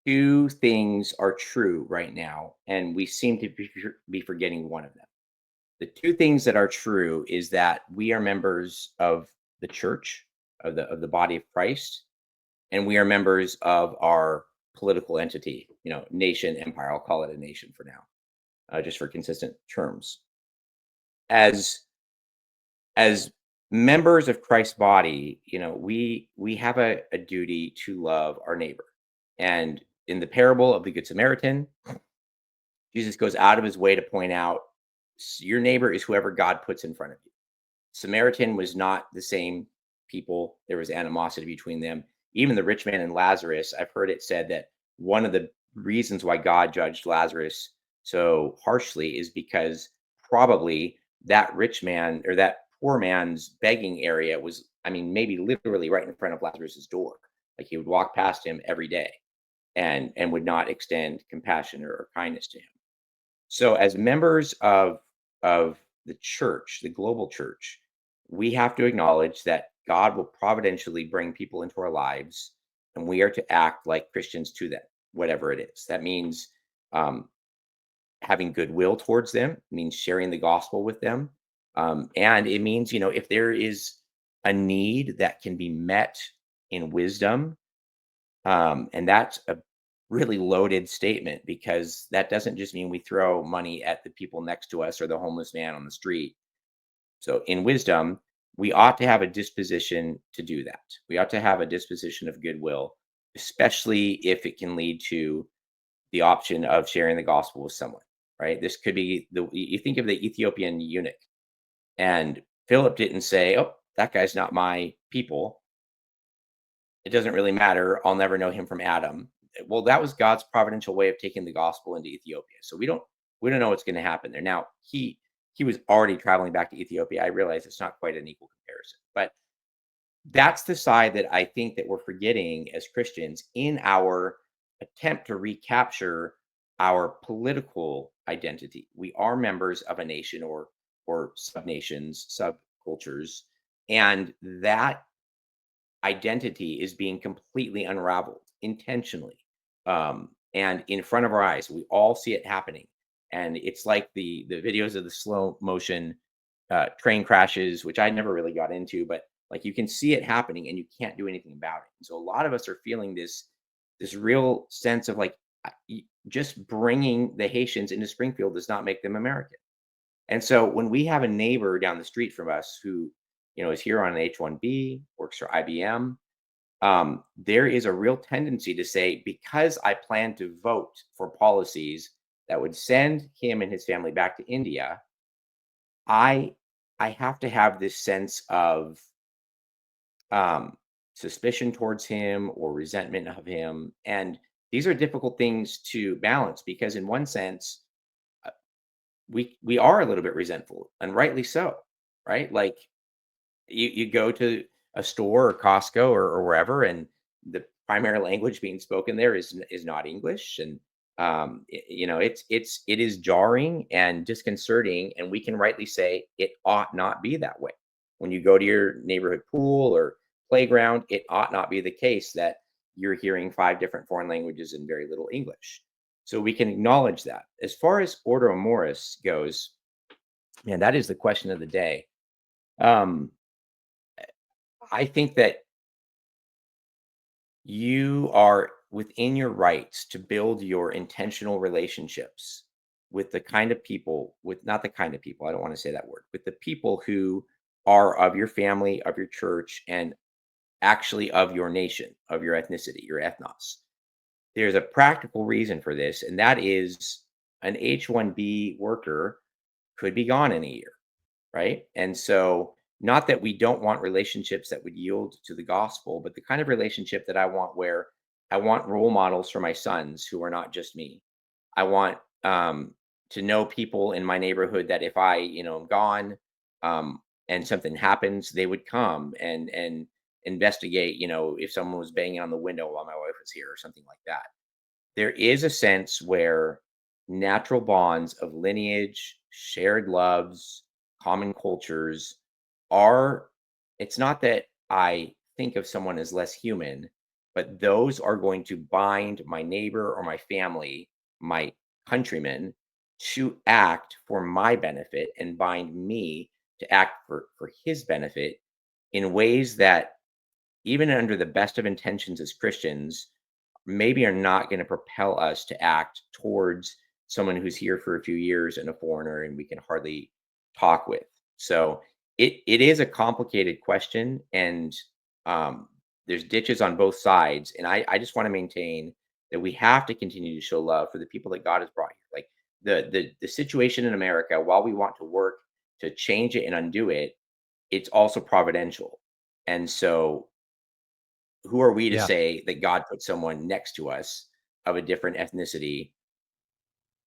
two things are true right now, and we seem to be forgetting one of them. The two things that are true is that we are members of the church, of the body of Christ, and we are members of our political entity, nation, empire. I'll call it a nation for now, just for consistent terms. As as members of Christ's body, we have a duty to love our neighbor. And in the parable of the Good Samaritan, Jesus goes out of his way to point out, your neighbor is whoever God puts in front of you. Samaritan was not the same people. There was animosity between them. Even the rich man and Lazarus, I've heard it said that one of the reasons why God judged Lazarus so harshly is because probably that rich man, or that poor man's begging area was, I mean, maybe literally right in front of Lazarus's door. Like he would walk past him every day and would not extend compassion or kindness to him. So as members of the church, the global church, we have to acknowledge that God will providentially bring people into our lives, and we are to act like Christians to them, whatever it is. That means um, having goodwill towards them, means sharing the gospel with them, and it means, if there is a need that can be met in wisdom, and that's a really loaded statement, because that doesn't just mean we throw money at the people next to us or the homeless man on the street. So, in wisdom, we ought to have a disposition to do that. We ought to have a disposition of goodwill, especially if it can lead to the option of sharing the gospel with someone, right? This could be you think of the Ethiopian eunuch, and Philip didn't say, "Oh, that guy's not my people. It doesn't really matter. I'll never know him from Adam." Well, that was God's providential way of taking the gospel into Ethiopia. So we don't know what's going to happen there. Now, he was already traveling back to Ethiopia. I realize it's not quite an equal comparison, but that's the side that I think that we're forgetting as Christians in our attempt to recapture our political identity. We are members of a nation, or sub-nations, subcultures, and that identity is being completely unraveled intentionally, and in front of our eyes. We all see it happening, and it's like the videos of the slow motion train crashes, which I never really got into, but like you can see it happening and you can't do anything about it. And so a lot of us are feeling this real sense of like, just bringing the Haitians into Springfield does not make them American. And so when we have a neighbor down the street from us who, is here on an H-1B, works for IBM, there is a real tendency to say, because I plan to vote for policies that would send him and his family back to India, I I have to have this sense of um, suspicion towards him or resentment of him, and these are difficult things to balance, because in one sense, uh, we are a little bit resentful, and rightly so, right? Like you go to a store or Costco, or wherever, and the primary language being spoken there is not English, and it is jarring and disconcerting, and we can rightly say it ought not be that way. When you go to your neighborhood pool or playground, it ought not be the case that you're hearing five different foreign languages and very little English. So we can acknowledge that. As far as Ordo Amoris goes, and that is the question of the day. Um, I think that you are within your rights to build your intentional relationships with the kind of people, with not the kind of people, I don't want to say that word, with the people who are of your family, of your church, and actually of your nation, of your ethnicity, your ethnos. There's a practical reason for this, and that is an H-1B worker could be gone in a year, right? And so, not that we don't want relationships that would yield to the gospel, but the kind of relationship that I want, where I want role models for my sons who are not just me. I want to know people in my neighborhood that if I, am gone, um, and something happens, they would come and investigate, if someone was banging on the window while my wife was here or something like that. There is a sense where natural bonds of lineage, shared loves, common cultures are, it's not that I think of someone as less human, but those are going to bind my neighbor or my family, my countrymen, to act for my benefit and bind me to act for his benefit in ways that, even under the best of intentions as Christians, maybe are not going to propel us to act towards someone who's here for a few years and a foreigner and we can hardly talk with. So it is a complicated question, and um, there's ditches on both sides. And I just want to maintain that we have to continue to show love for the people that God has brought here. Like the situation in America, while we want to work to change it and undo it, it's also providential. And so who are we to
Yeah.
say that God put someone next to us of a different ethnicity?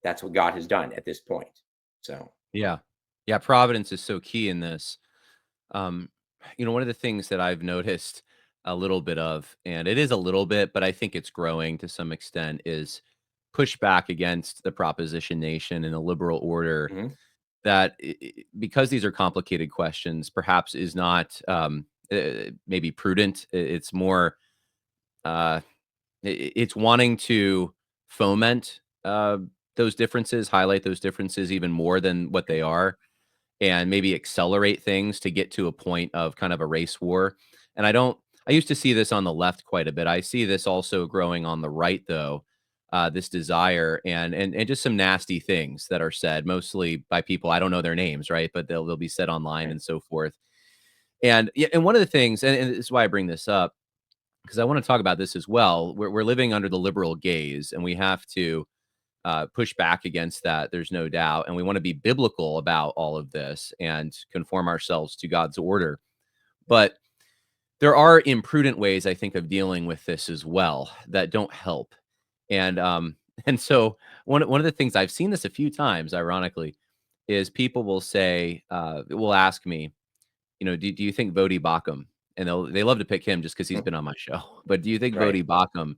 That's what God has done at this point. So,
Yeah. Yeah. Providence is so key in this. Um, one of the things that I've noticed a little bit of, and it is a little bit, but I think it's growing to some extent, is pushback against the proposition nation and a liberal order
mhm,
that, because these are complicated questions, perhaps is not maybe prudent. It's more, uh, it's wanting to foment those differences, highlight those differences even more than what they are, and maybe accelerate things to get to a point of kind of a race war. And I used to see this on the left quite a bit. I see this also growing on the right, though, this desire and just some nasty things that are said, mostly by people I don't know their names, right? But they'll be said online
right.
and so forth. And yeah, and one of the things, and this is why I bring this up, because I want to talk about this as well. We're living under the liberal gaze, and we have to push back against that. There's no doubt. And we want to be biblical about all of this and conform ourselves to God's order. But there are imprudent ways, I think, of dealing with this as well that don't help. And and so one of the things I've seen this a few times, ironically, is people will ask me, do you think Vodi Bakum, and they love to pick him just because he's
Mhm,
been on my show, but do you think
right,
Vodi Bakum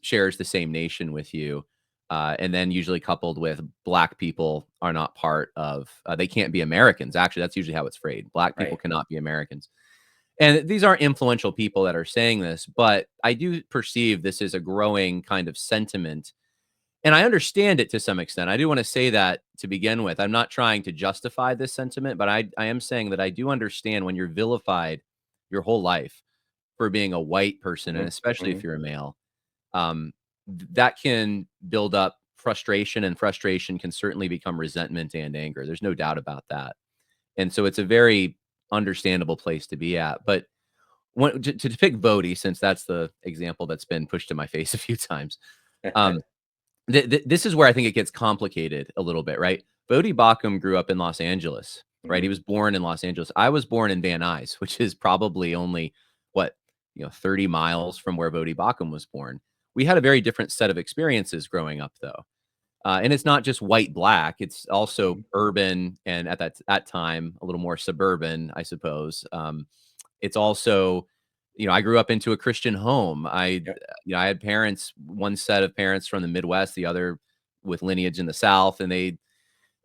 shares the same nation with you, and then usually coupled with black people are not part of, they can't be Americans. Actually, that's usually how it's phrased. Black people
right.
cannot be Americans. And these aren't influential people that are saying this, but I do perceive this is a growing kind of sentiment. And I understand it to some extent. I do want to say that to begin with. I'm not trying to justify this sentiment, but I am saying that I do understand when you're vilified your whole life for being a white person, and
Mhm,
especially if
mhm,
you're a male, that can build up frustration, and frustration can certainly become resentment and anger. There's no doubt about that. And so it's a very understandable place to be at. But to pick Vody, since that's the example that's been pushed to my face a few times, um, this is where I think it gets complicated a little bit, right? Vody Bakum grew up in Los Angeles, right? He
mhm,
was born in Los Angeles. I was born in Van Nuys, which is probably only what 30 miles from where Vody Bakum was born. We had a very different set of experiences growing up, though. And it's not just white black; it's also
mhm,
urban, and at that time, a little more suburban, I suppose. It's also, I grew up into a Christian home.
yep,
I had parents, one set of parents from the Midwest, the other with lineage in the South, and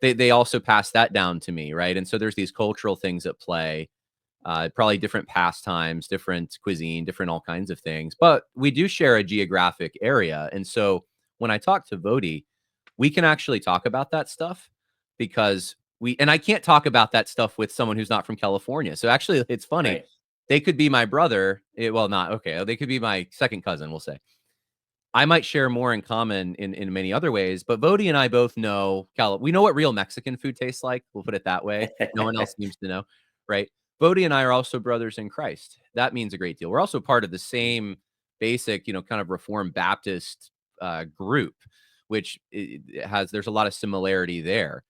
they also passed that down to me, right? And so there's these cultural things at play, probably different pastimes, different cuisine, different all kinds of things. But we do share a geographic area, and so when I talk to Vodi, we can actually talk about that stuff because and I can't talk about that stuff with someone who's not from California. So actually, it's funny.
right.
They could be my brother. Well, not okay. They could be my second cousin, we'll say. I might share more in common in many other ways, but Vodi and I both know we know what real Mexican food tastes like. We'll put it that way. No one else seems to know, right? Vodi and I are also brothers in Christ. That means a great deal. We're also part of the
Mhm,
same basic, kind of Reformed Baptist group, which there's a lot of similarity there.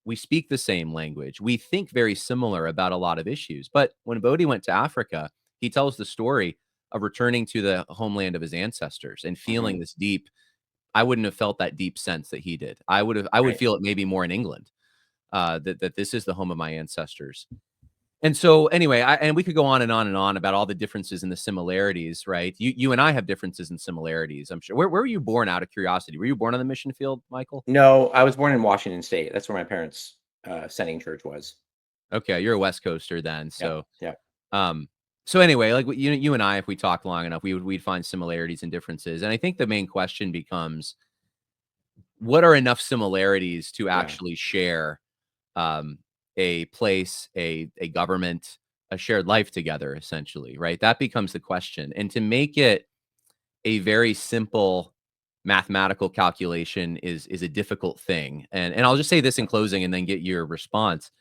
We speak the same language. We think very similar about a lot of issues. But when Vodi went to Africa, he tells the story of returning to the homeland of his ancestors and feeling
mhm,
this deep. I wouldn't have felt that deep sense that he did. I would
right.
feel it maybe more in England, that this is the home of my ancestors. And so anyway, and we could go on and on and on about all the differences and the similarities, right? You and I have differences and similarities, I'm sure. Where were you born, out of curiosity? Were you born on the mission field, Michael?
No, I was born in Washington State. That's where my parents' sending church was.
Okay, you're a West Coaster then.
Yep,
So,
yep,
um, so anyway, like you and I, if we talk long enough, we'd find similarities and differences. And I think the main question becomes, what are enough similarities to
yeah,
actually share um, a place, a government, a shared life together, essentially, right? That becomes the question. And to make it a very simple mathematical calculation is a difficult thing. And I'll just say this in
yep,
closing and then get your response.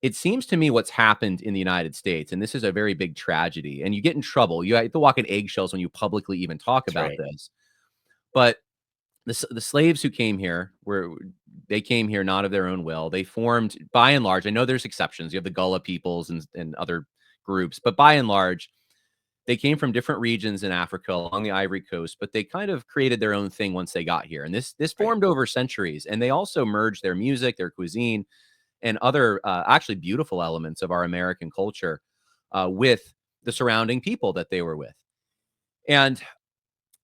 It seems to me what's happened in the United States, and this is a very big tragedy, and you get in trouble. You have to walk in eggshells when you publicly even talk
that's
about
right.
this. But the slaves who came here were they came here not of their own will. They formed, by and large, I know there's exceptions. You have the Gullah peoples and other groups, but by and large, they came from different regions in Africa along the Ivory Coast, but they kind of created their own thing once they got here. And this
Right,
formed over centuries. And they also merged their music, their cuisine, and other actually beautiful elements of our American culture with the surrounding people that they were with. And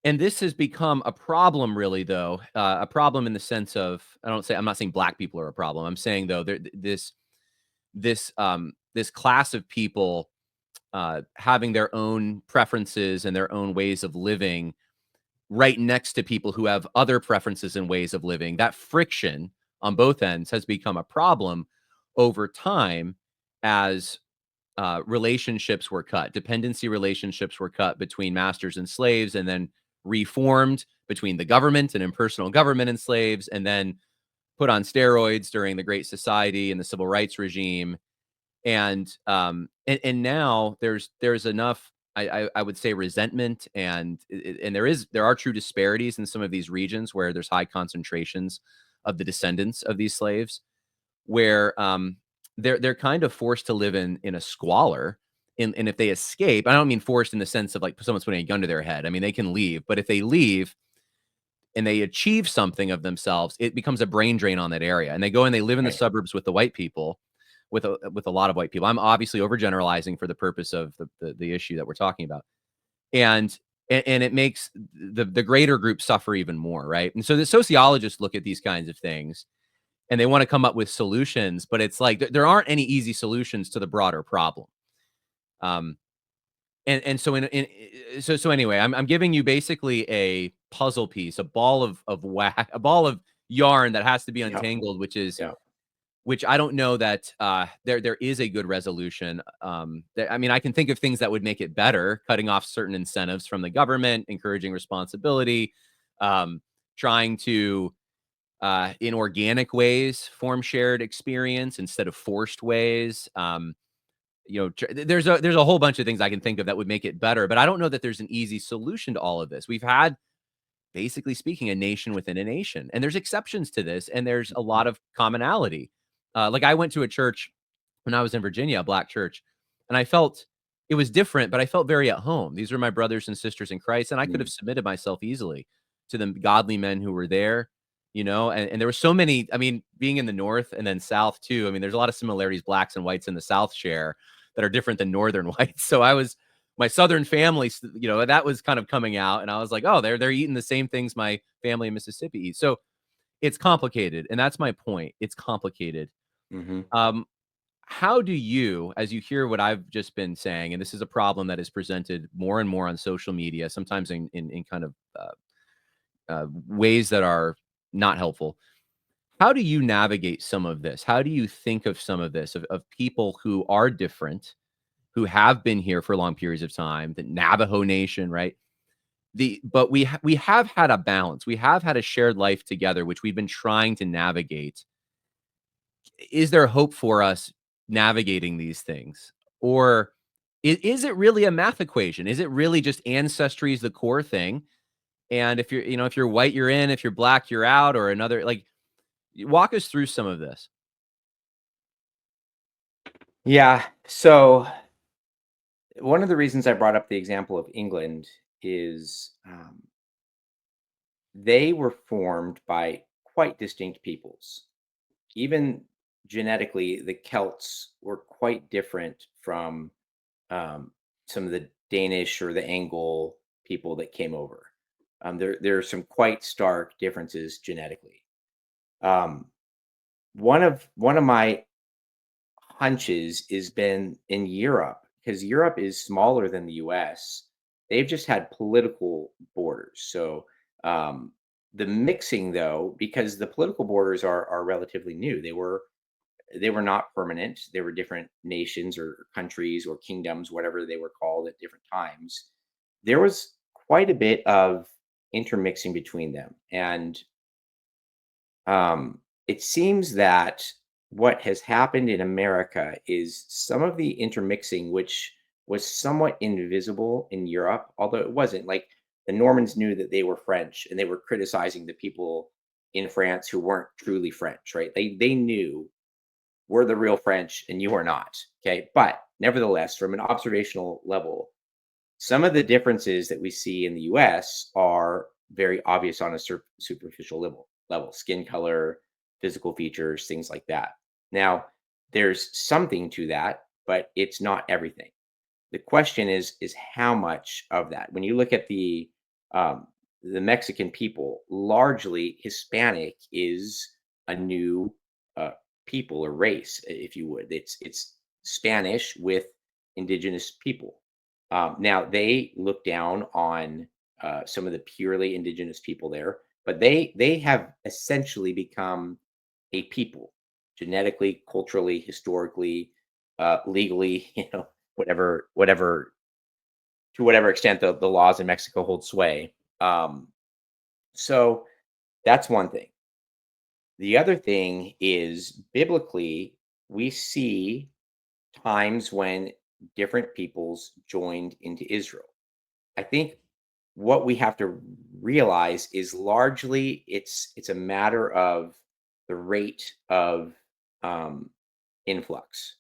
this has become a problem, really, though, a problem in the sense of, I'm not saying black people are a problem. I'm saying though, this class of people having their own preferences and their own ways of living right next to people who have other preferences and ways of living. That friction on both ends has become a problem over time as relationships were cut. Dependency relationships were cut between masters and slaves, and then reformed between the government and impersonal government and slaves, and then put on steroids during the Great Society and the Civil Rights regime. And now there's enough, I would say, resentment, and there are true disparities in some of these regions where there's high concentrations of the descendants of these slaves, where they're kind of forced to live in a squalor. And if they escape, I don't mean forced in the sense of like someone's putting a gun to their head. I mean, they can leave, but if they leave and they achieve something of themselves, it becomes a brain drain on that area. And they go and they live in the
right.
suburbs with the white people, with a lot of white people. I'm obviously overgeneralizing for the purpose of the issue that we're talking about. And and it makes the greater group suffer even more, right? And so the sociologists look at these kinds of things and they want to come up with solutions, but it's like there aren't any easy solutions to the broader problem. Um, and so so anyway, I'm giving you basically a puzzle piece, a ball of wax, a ball of yarn that has to be
Yep,
untangled,
yep.
which I don't know that there is a good resolution. I mean, I can think of things that would make it better, cutting off certain incentives from the government, encouraging responsibility, um, trying to in organic ways form shared experience instead of forced ways. There's a whole bunch of things I can think of that would make it better, but I don't know that there's an easy solution to all of this. We've had, basically speaking, a nation within a nation, and there's exceptions to this, and there's a
Mhm.
lot of commonality. Like I went to a church when I was in Virginia, a black church, and I felt it was different, but I felt very at home. These were my brothers and sisters in Christ, and I could have
Mm,
submitted myself easily to the godly men who were there, and there were so many. I mean, being in the North and then South too, I mean, there's a lot of similarities blacks and whites in the South share that are different than Northern whites. So my Southern family, that was kind of coming out, and I was like, oh, they're eating the same things my family in Mississippi eats. So it's complicated, and that's my point. It's complicated.
mhm.
Um, how do you, as you hear what I've just been saying, and this is a problem that is presented more and more on social media, sometimes in kind of ways that are not helpful. How do you navigate some of this? How do you think of some of this, of people who are different, who have been here for long periods of time, the Navajo Nation, right? But we have had a balance. We have had a shared life together, which we've been trying to navigate. Is there hope for us navigating these things? Or is it really a math equation? Is it really just ancestry is the core thing? And if you're white, you're in, if you're black, you're out, or another, like, walk us through some of this.
Yeah. So one of the reasons I brought up the example of England is they were formed by quite distinct peoples. Even genetically, the Celts were quite different from um, some of the Danish or the Anglo people that came over. There are some quite stark differences genetically. Um, one of my hunches has been in Europe, because Europe is smaller than the US. They've just had political borders. So the mixing, though, because the political borders are relatively new, they were not permanent. They were different nations or countries or kingdoms, whatever they were called at different times. There was quite a bit of intermixing between them, and it seems that what has happened in America is some of the intermixing, which was somewhat invisible in Europe, although it wasn't. Like, the Normans knew that they were French, and they were criticizing the people in France who weren't truly French, right? They knew we're the real French and you are not. Okay. But nevertheless, from an observational level, some of the differences that we see in the US are very obvious on a superficial level, skin color, physical features, things like that. Now, there's something to that, but it's not everything. The question is how much of that. When you look at um, the Mexican people, largely Hispanic is a new uh, people or race, if you would. It's Spanish with indigenous people. Now they look down on some of the purely indigenous people there, but they have essentially become a people, genetically, culturally, historically, legally, whatever to whatever extent the laws in Mexico hold sway. Um, so that's one thing. The other thing is, biblically, we see times when different peoples joined into Israel. I think what we have to realize is largely it's a matter of the rate of um, influx.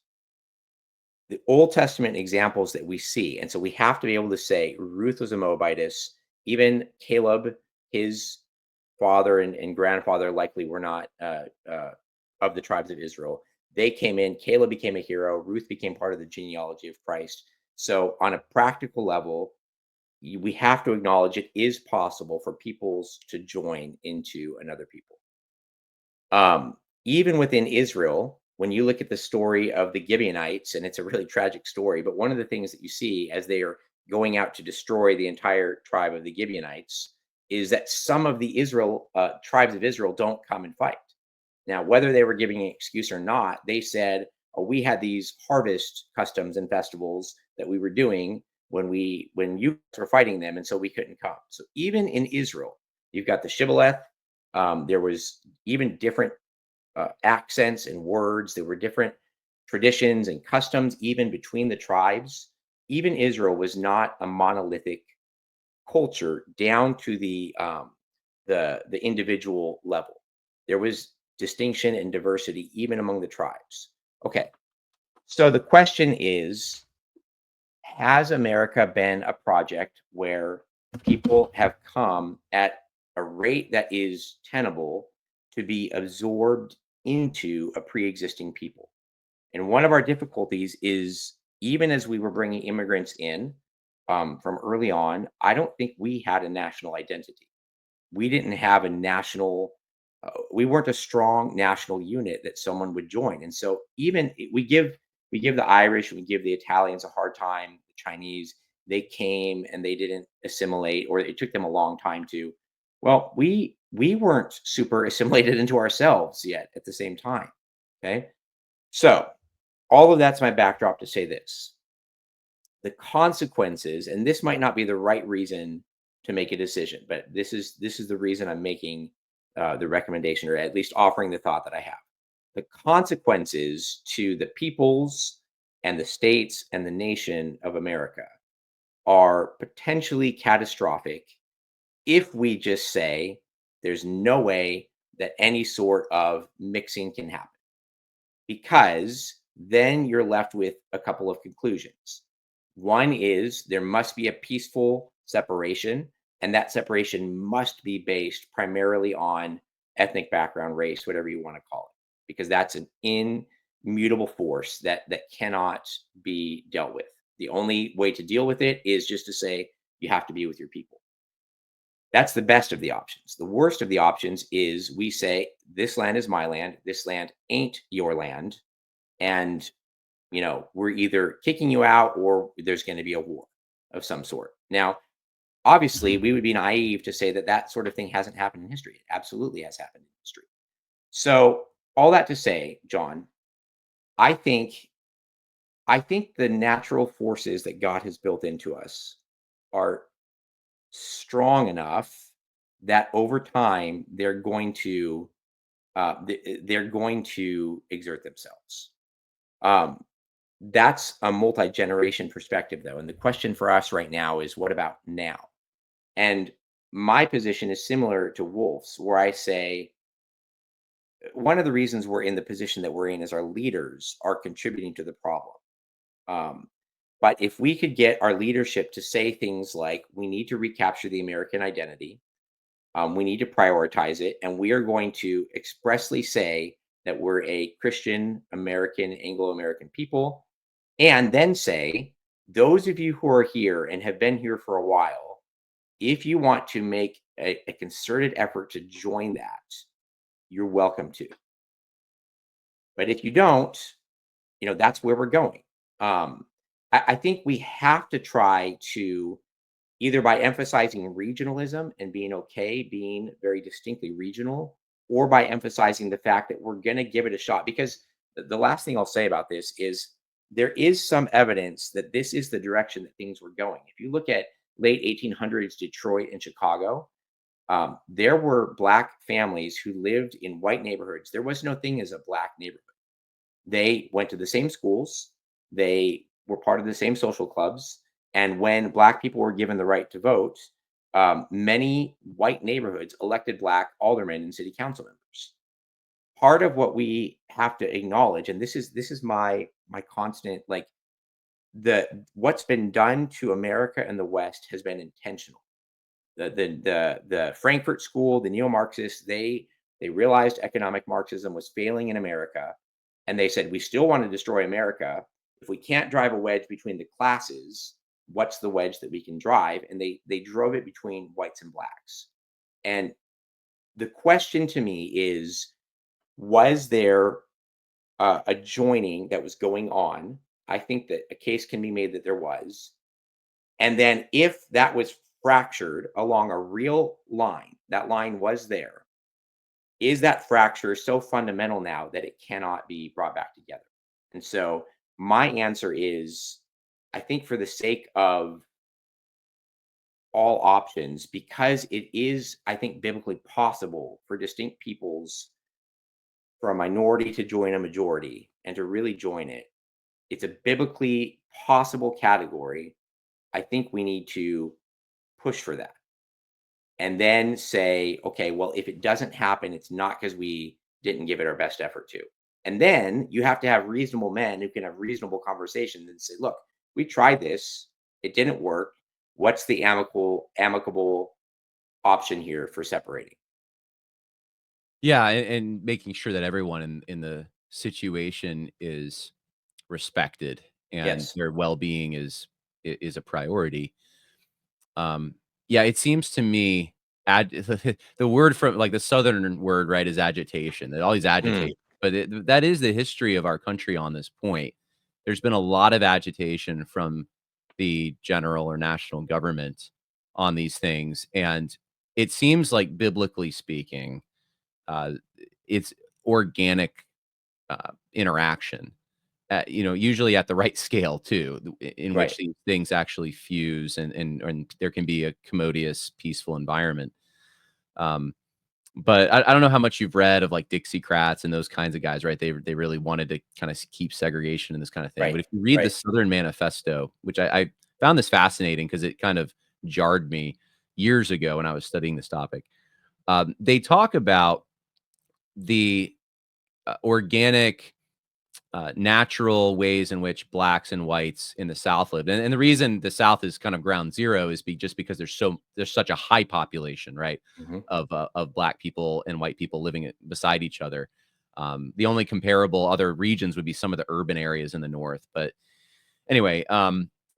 The Old Testament examples that we see. And so we have to be able to say Ruth was a Moabitess. Even Caleb, his father and grandfather likely were not of the tribes of Israel. They came in. Caleb became a hero. Ruth became part of the genealogy of Christ. So, on a practical level, we have to acknowledge it is possible for peoples to join into another people. Um, Even within Israel, when you look at the story of the Gibeonites, and it's a really tragic story, but one of the things that you see as they are going out to destroy the entire tribe of the Gibeonites is that some of the Israel tribes of Israel don't come and fight. Now, whether they were giving an excuse or not, they said, "Oh, we had these harvest customs and festivals that we were doing when you were fighting them, and so we couldn't come." So even in Israel, you've got the shibboleth. There was even different accents and words. There were different traditions and customs, even between the tribes. Even Israel was not a monolithic culture down to the individual level. There was distinction and diversity even among the tribes. Okay, so the question is, has America been a project where people have come at a rate that is tenable to be absorbed into a pre-existing people? And one of our difficulties is, even as we were bringing immigrants in from early on, I don't think we had a national identity. We didn't have a national, we weren't a strong national unit that someone would join. And so we give the Irish, we give the Italians a hard time, the Chinese, they came and they didn't assimilate, or it took them a long time to. Well, we weren't super assimilated into ourselves yet at the same time. Okay. So all of that's my backdrop to say this: the consequences, and this might not be the right reason to make a decision, but this is the reason I'm making the recommendation, or at least offering the thought that I have. The consequences to the peoples and the states and the nation of America are potentially catastrophic if we just say there's no way that any sort of mixing can happen, because then you're left with a couple of conclusions. One is there must be a peaceful separation, and that separation must be based primarily on ethnic background, race, whatever you want to call because that's an immutable force that cannot be dealt with. The only way to deal with it is just to say you have to be with your people. That's the best of the options. The worst of the options is we say this land is my land, this land ain't your land, and we're either kicking you out or there's going to be a war of some sort. Now, obviously,
Mhm.
we would be naive to say that that sort of thing hasn't happened in history. It absolutely has happened in history. So, all that to say, John, I think I think the natural forces that God has built into us are strong enough that over time they're going to exert themselves. Um, that's a multi-generation perspective, though, and the question for us right now is, what about now? And my position is similar to Wolf's, where I say one of the reasons we're in the position that we're in is our leaders are contributing to the problem. Um, but if we could get our leadership to say things like, we need to recapture the American identity, we need to prioritize it, and we are going to expressly say that we're a Christian American, Anglo American people, and then say, those of you who are here and have been here for a while, if you want to make a concerted effort to join that, you're welcome to. But if you don't, that's where we're going. I think we have to try to, either by emphasizing regionalism and being okay being very distinctly regional, or by emphasizing the fact that we're going to give it a shot. Because the last thing I'll say about this is there is some evidence that this is the direction that things were going. If you look at late 1800s Detroit and Chicago, there were Black families who lived in white neighborhoods. There was no thing as a Black neighborhood. They went to the same schools, they were part of the same social clubs, and when Black people were given the right to vote, many white neighborhoods elected Black aldermen and city council members. Part of what we have to acknowledge, and this is my constant, like, the what's been done to America and the West has been intentional. The Frankfurt School, the neo-Marxists, they realized economic Marxism was failing in America, and they said, we still want to destroy America. If we can't drive a wedge between the classes, what's the wedge that we can drive? And they drove it between whites and Blacks. And the question to me is, was there a joining that was going on? I think that a case can be made that there was. And then if that was fractured along a real line, that line was there, is that fracture so fundamental now that it cannot be brought back together? And so my answer is, I think for the sake of all options, because it is, I think, biblically possible for distinct peoples, for a minority to join a majority and to really join it, it's a biblically possible category. I think we need to push for that. And then say, okay, well, if it doesn't happen, it's not because we didn't give it our best effort to. And then you have to have reasonable men who can have reasonable conversations and say, look, we tried this, it didn't work. What's the amicable option here for separating?
Yeah, and making sure that everyone in the situation is respected and
Yes.
their well-being is a priority. Um, yeah, it seems to me the word from like the southern word, right, is agitation. It always
Mm,
agitate, but that is the history of our country on this point. There's been a lot of agitation from the general or national government on these things, and it seems like biblically speaking, uh, it's organic interaction usually at the right scale too, in which
right.
these things actually fuse and there can be a commodious, peaceful environment. Um, but I don't know how much you've read of like Dixiecrats and those kinds of guys, right? They really wanted to kind of keep segregation and this kind of thing.
Right.
But if you read the
Right.
Southern Manifesto, which I found this fascinating because it kind of jarred me years ago when I was studying this topic. They talk about the organic natural ways in which blacks and whites in the South lived. And the reason the South is kind of ground zero is just because there's such a high population, right,
Hmm.
of black people and white people living beside each other. The only comparable other regions would be some of the urban areas in the north. But anyway,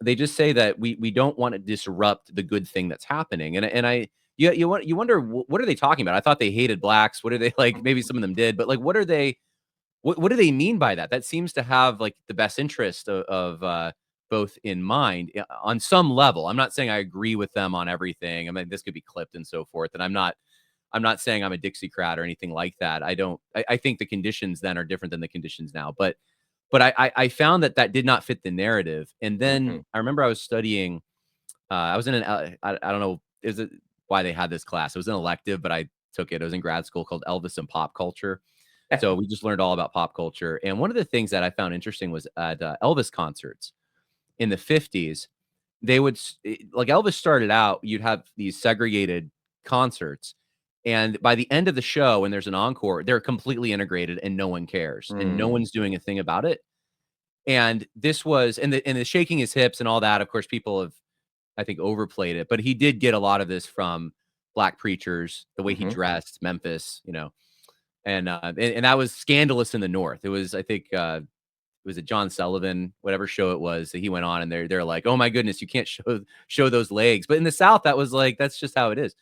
they just say that we don't want to disrupt the good thing that's happening. And I you wonder what are they talking about? I thought they hated blacks. What are they like? Maybe some of them did, but like, what are they? What do they mean by that? That seems to have like the best interest of both in mind on some level. I'm not saying I agree with them on everything. I mean, this could be clipped and so forth. And I'm not saying I'm a Dixiecrat or anything like that. I don't. I think the conditions then are different than the conditions now. But I found that did not fit the narrative. And then
Mhm.
I remember I was studying. I was in an I don't know is it why they had this class. It was an elective, but I took it. It was in grad school called Elvis and Pop Culture. So we just learned all about pop culture. And one of the things that I found interesting was at Elvis concerts in the 50s, they would like Elvis started out, you'd have these segregated concerts. And by the end of the show, when there's an encore, they're completely integrated and no one cares and no
Mm.
one's doing a thing about it. And this was, and the shaking his hips and all that. Of course, people have, I think, overplayed it, but he did get a lot of this from black preachers, the way he
Mhm.
dressed, Memphis, and that was scandalous in the North. It was, I think, was it John Sullivan, whatever show it was that he went on, and they're like, oh my goodness, you can't show those legs. But in the South, that was like that's just how it is.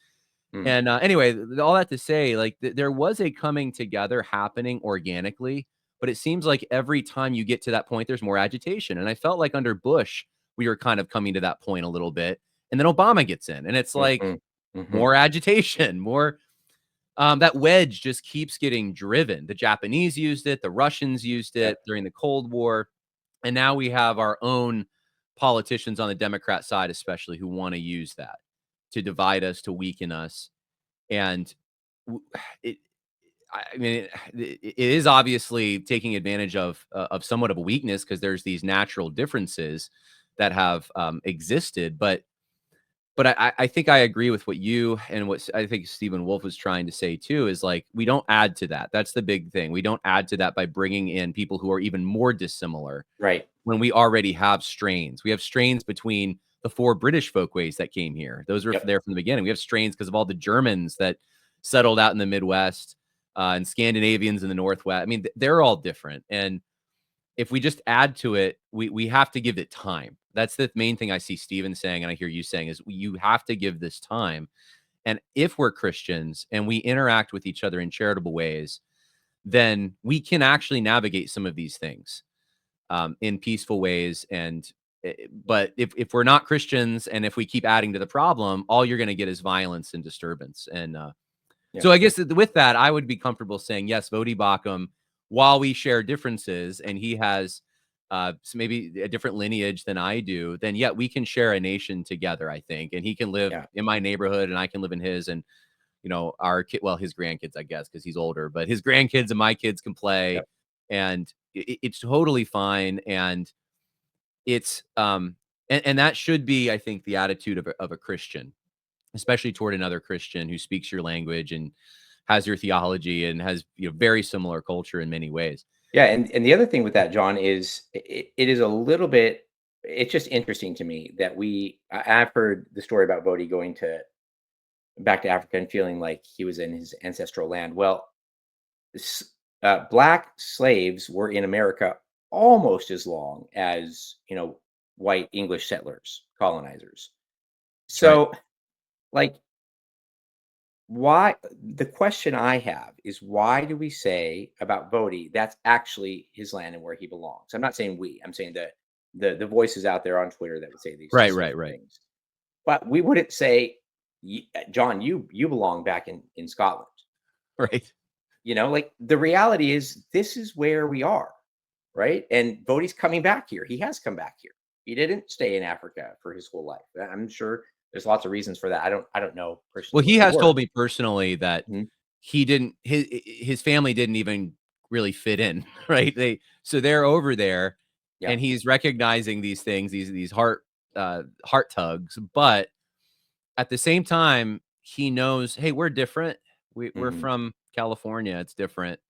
Mm.
And anyway, all that to say, like there was a coming together happening organically, but it seems like every time you get to that point, there's more agitation. And I felt like under Bush, we were kind of coming to that point a little bit, and then Obama gets in, and it's like
Mhm. Mhm.
more agitation, more that wedge just keeps getting driven. The Japanese used it, the Russians used
Yep.
it during the Cold War, and now we have our own politicians on the Democrat side, especially, who want to use that to divide us, to weaken us. And it, I mean, it is obviously taking advantage of somewhat of a weakness because there's these natural differences that have existed, but I think I agree with what you and what I think Stephen Wolf was trying to say too is like we don't add to that. That's the big thing. We don't add to that by bringing in people who are even more dissimilar
Right.
when we already have strains. We have strains between the 4 British folkways that came here. Those were
Yep.
there from the beginning. We have strains because of all the Germans that settled out in the Midwest and Scandinavians in the Northwest. I mean, they're all different. And if we just add to it, we have to give it time. That's the main thing I see Steven saying, and I hear you saying is you have to give this time. And if we're Christians and we interact with each other in charitable ways, then we can actually navigate some of these things in peaceful ways. And but if we're not Christians and if we keep adding to the problem, all you're going to get is violence and disturbance. And
Yep.
so I guess with that, I would be comfortable saying, yes, Vodi Bakum, while we share differences and he has maybe a different lineage than I do, then yet we can share a nation together, I think. And he can live
Yeah.
in my neighborhood and I can live in his. And, our kid, well, his grandkids, I guess, because he's older, but his grandkids and my kids can play.
Yep.
And it's totally fine. And it's, and that should be, I think, the attitude of a Christian, especially toward another Christian who speaks your language and has your theology and has very similar culture in many ways.
Yeah, and the other thing with that, John, is it is a little bit. It's just interesting to me that I've heard the story about Bodhi going to back to Africa and feeling like he was in his ancestral land. Well, black slaves were in America almost as long as white English settlers, colonizers.
That's right.
So, like, why the question I have is why do we say about Bodhi that's actually his land and where he belongs? I'm not saying we. I'm saying the voices out there on Twitter that would say these
Right,
same
right, right.
things. But we wouldn't say, John, you belong back in Scotland.
Right.
Like the reality is this is where we are, right? And Bodhi's coming back here. He has come back here. He didn't stay in Africa for his whole life. I'm sure there's lots of reasons for that. I don't know
Well,
personally
he
what they
has
were.
told me personally that
Mhm.
he didn't his family didn't even really fit in, right? They're over there
Yeah.
and he's recognizing these things, these heart tugs, but at the same time, he knows, hey, we're different. We're
Mhm.
from California. It's different.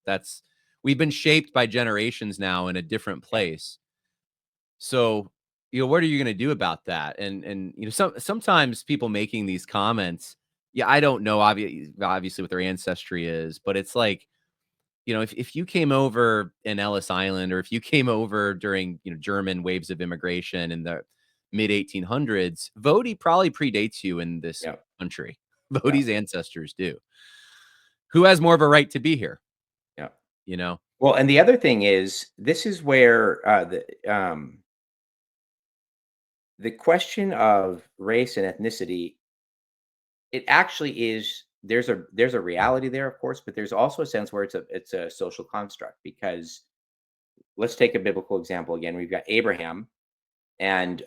We've been shaped by generations now in a different
Yeah.
place. So, what are you going to do about that? And sometimes people making these comments, yeah, I don't know obviously what their ancestry is, but it's like if you came over in Ellis Island, or if you came over during, German waves of immigration in the mid 1800s, Voti probably predates you in this
Yeah.
country.
Yeah.
Voti's ancestors do. Who has more of a right to be here?
Yeah.
You know?
Well, and the other thing is, this is where the question of race and ethnicity, it actually is. There's a reality there, of course, but there's also a sense where it's a social construct, because let's take a biblical example again. We've got Abraham, and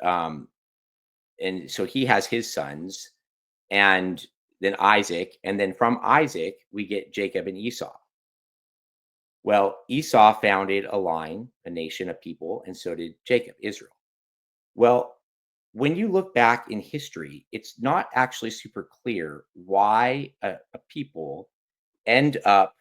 so he has his sons, and then Isaac, and then from Isaac we get Jacob and Esau. Well, Esau founded a line, a nation, a people, and so did Jacob, Israel. Well, when you look back in history, it's not actually super clear why a people end up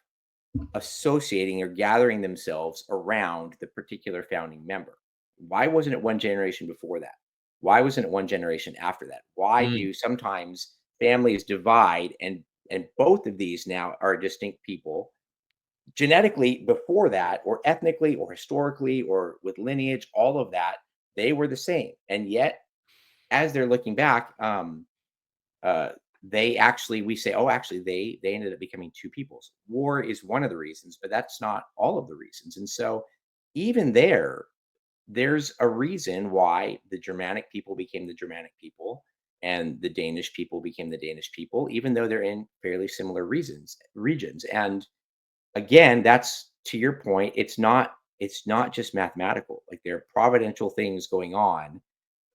associating or gathering themselves around the particular founding member. Why wasn't it one generation before that? Why wasn't it one generation after that? Why
Mm.
do sometimes families divide, and both of these now are distinct people genetically before that, or ethnically, or historically, or with lineage, all of that, they were the same. And yet, as they're looking back, uh, they actually, we say, oh, actually, they ended up becoming two peoples. War is one of the reasons, but that's not all of the reasons. And so, even there's a reason why the Germanic people became the Germanic people, and the Danish people became the Danish people, even though they're in fairly similar reasons regions. And again, that's to your point, it's not just mathematical. Like, there are providential things going on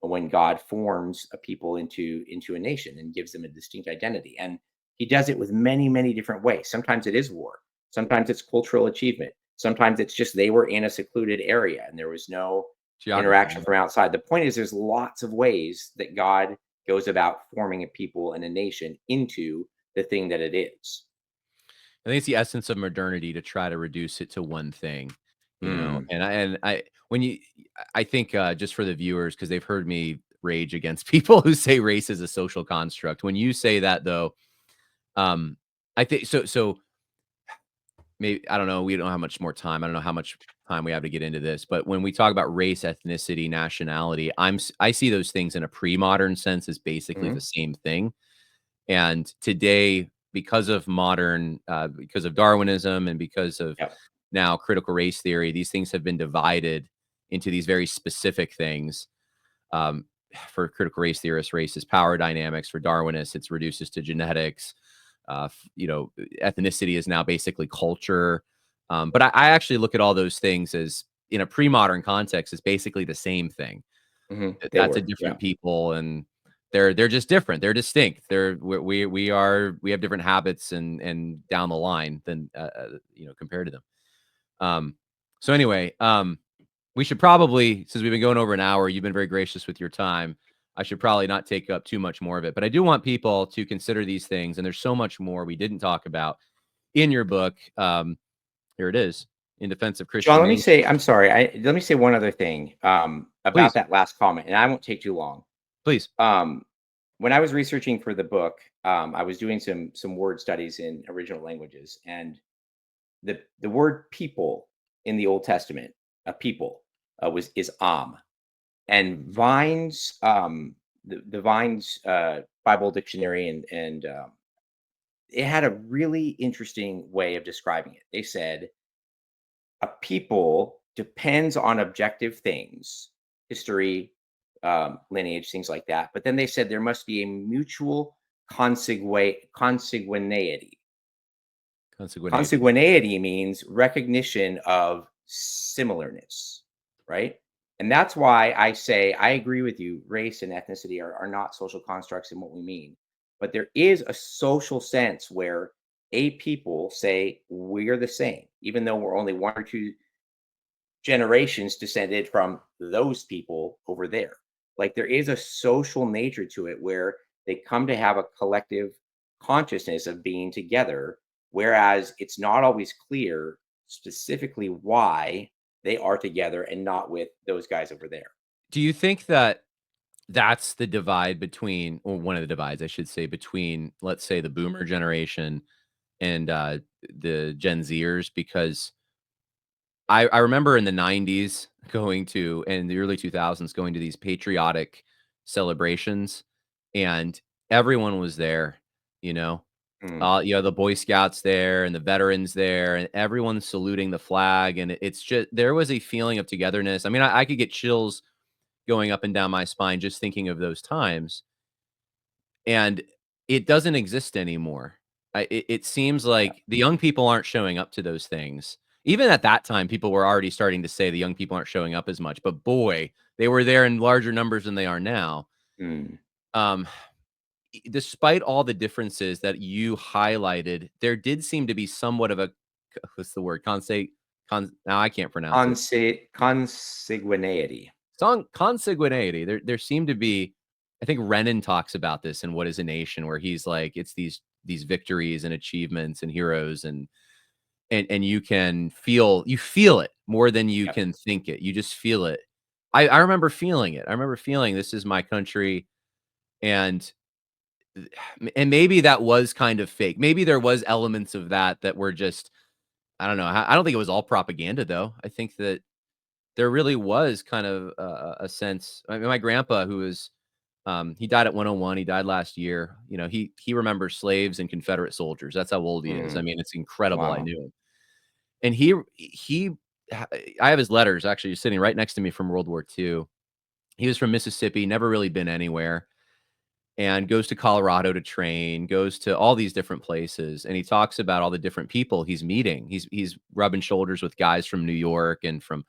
when God forms a people into a nation and gives them a distinct identity. And he does it with many, many different ways. Sometimes it is war, sometimes it's cultural achievement, sometimes it's just they were in a secluded area and there was no
Geography.
interaction from outside. The point is, there's lots of ways that God goes about forming a people and a nation into the thing that it is.
I think it's the essence of modernity to try to reduce it to one thing,
Mm,
and I when you I think, just for the viewers, because 'cause they've heard me rage against people who say race is a social construct. When you say that, though, um, I think so maybe, I don't know, we don't have much more time. I don't know how much time we have to get into this, but when we talk about race, ethnicity, nationality, I see those things in a pre-modern sense as basically the
mhm,
same thing. And today, because of Darwinism and because of
yep,
now critical race theory, these things have been divided into these very specific things. Um, for critical race theorists, race is power dynamics. For Darwinists, it's reduces to genetics. Ethnicity is now basically culture. But I actually look at all those things as, in a pre-modern context, is basically the same thing.
they
That's a
were, yeah.
different people, and they're just different. They're distinct. We have different habits and down the line than, compared to them. Um, so anyway, we should probably, since we've been going over an hour, you've been very gracious with your time. I should probably not take up too much more of it, but I do want people to consider these things. And there's so much more we didn't talk about in your book. Here it is, In Defense of
John,
Christian
let me
Nation.
say, I'm sorry. Let me say one other thing about
Please,
that last comment, and I won't take too long.
please.
Um, when I was researching for the book, I was doing some word studies in original languages, and the word people in the Old Testament, a people, was is and the Vine's Bible dictionary, and it had a really interesting way of describing it. They said a people depends on objective things, history, lineage, things like that. But then they said there must be a mutual consanguinity.
Consanguinity.
Consanguinity means recognition of similarness, right? And that's why I say I agree with you. Race and ethnicity are not social constructs in what we mean. But there is a social sense where a people say we're the same, even though we're only one or two generations descended from those people over there. Like, there is a social nature to it where they come to have a collective consciousness of being together, whereas it's not always clear specifically why they are together and not with those guys over there.
Do you think that that's the divide between, or one of the divides, I should say, between, let's say, the boomer generation and the Gen Zers, because I remember in the 90s going to, and the early 2000s, going to these patriotic celebrations, and everyone was there, you know.
Mm,
The Boy Scouts there and the veterans there, and everyone's saluting the flag, and it's just there was a feeling of togetherness. I mean, I could get chills going up and down my spine just thinking of those times, and it doesn't exist anymore. It seems
yeah.
like the young people aren't showing up to those things. Even at that time, people were already starting to say the young people aren't showing up as much, but boy, they were there in larger numbers than they are now.
Mm.
Um, Despite all the differences that you highlighted, there did seem to be somewhat of a what's the word? Now I can't pronounce it.
Consanguinity.
Consanguinity. There seemed to be, I think Renan talks about this in What Is a Nation, where he's like, it's these victories and achievements and heroes, and you feel it more than you
Yep.
can think it. You just feel it. I remember feeling it. I remember feeling this is my country, and maybe that was kind of fake. Maybe there was elements of that were just, I don't know. I don't think it was all propaganda though. I think that there really was kind of a sense. I mean, my grandpa, who was, he died at 101. He died last year. You know, he remembers slaves and Confederate soldiers. That's how old he is. I
Mm.
mean, it's incredible. I
Wow.
knew him, and I have his letters actually sitting right next to me from World War II. He was from Mississippi, never really been anywhere, and goes to Colorado to train, goes to all these different places, and he talks about all the different people he's meeting. He's rubbing shoulders with guys from New York and from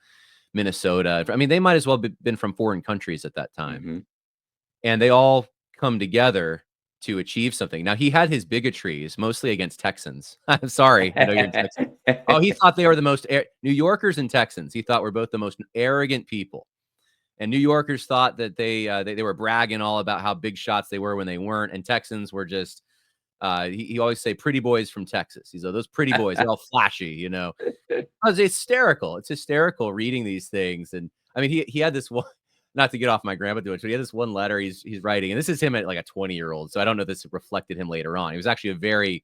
Minnesota. I mean, they might as well been from foreign countries at that time,
Mhm.
and they all come together to achieve something. Now, he had his bigotries mostly against Texans. I'm sorry, I know you're in Texas. Oh, he thought they were the most New Yorkers and Texans. He thought were both the most arrogant people. And New Yorkers thought that they were bragging all about how big shots they were when they weren't, and Texans were just he always say pretty boys from Texas. He's like, those pretty boys, they're all flashy, you know. It's hysterical. It's hysterical reading these things. And I mean, he had this one, not to get off my grandpa too much, but he had this one letter he's writing, and this is him at like a 20-year-old. So I don't know if this reflected him later on. He was actually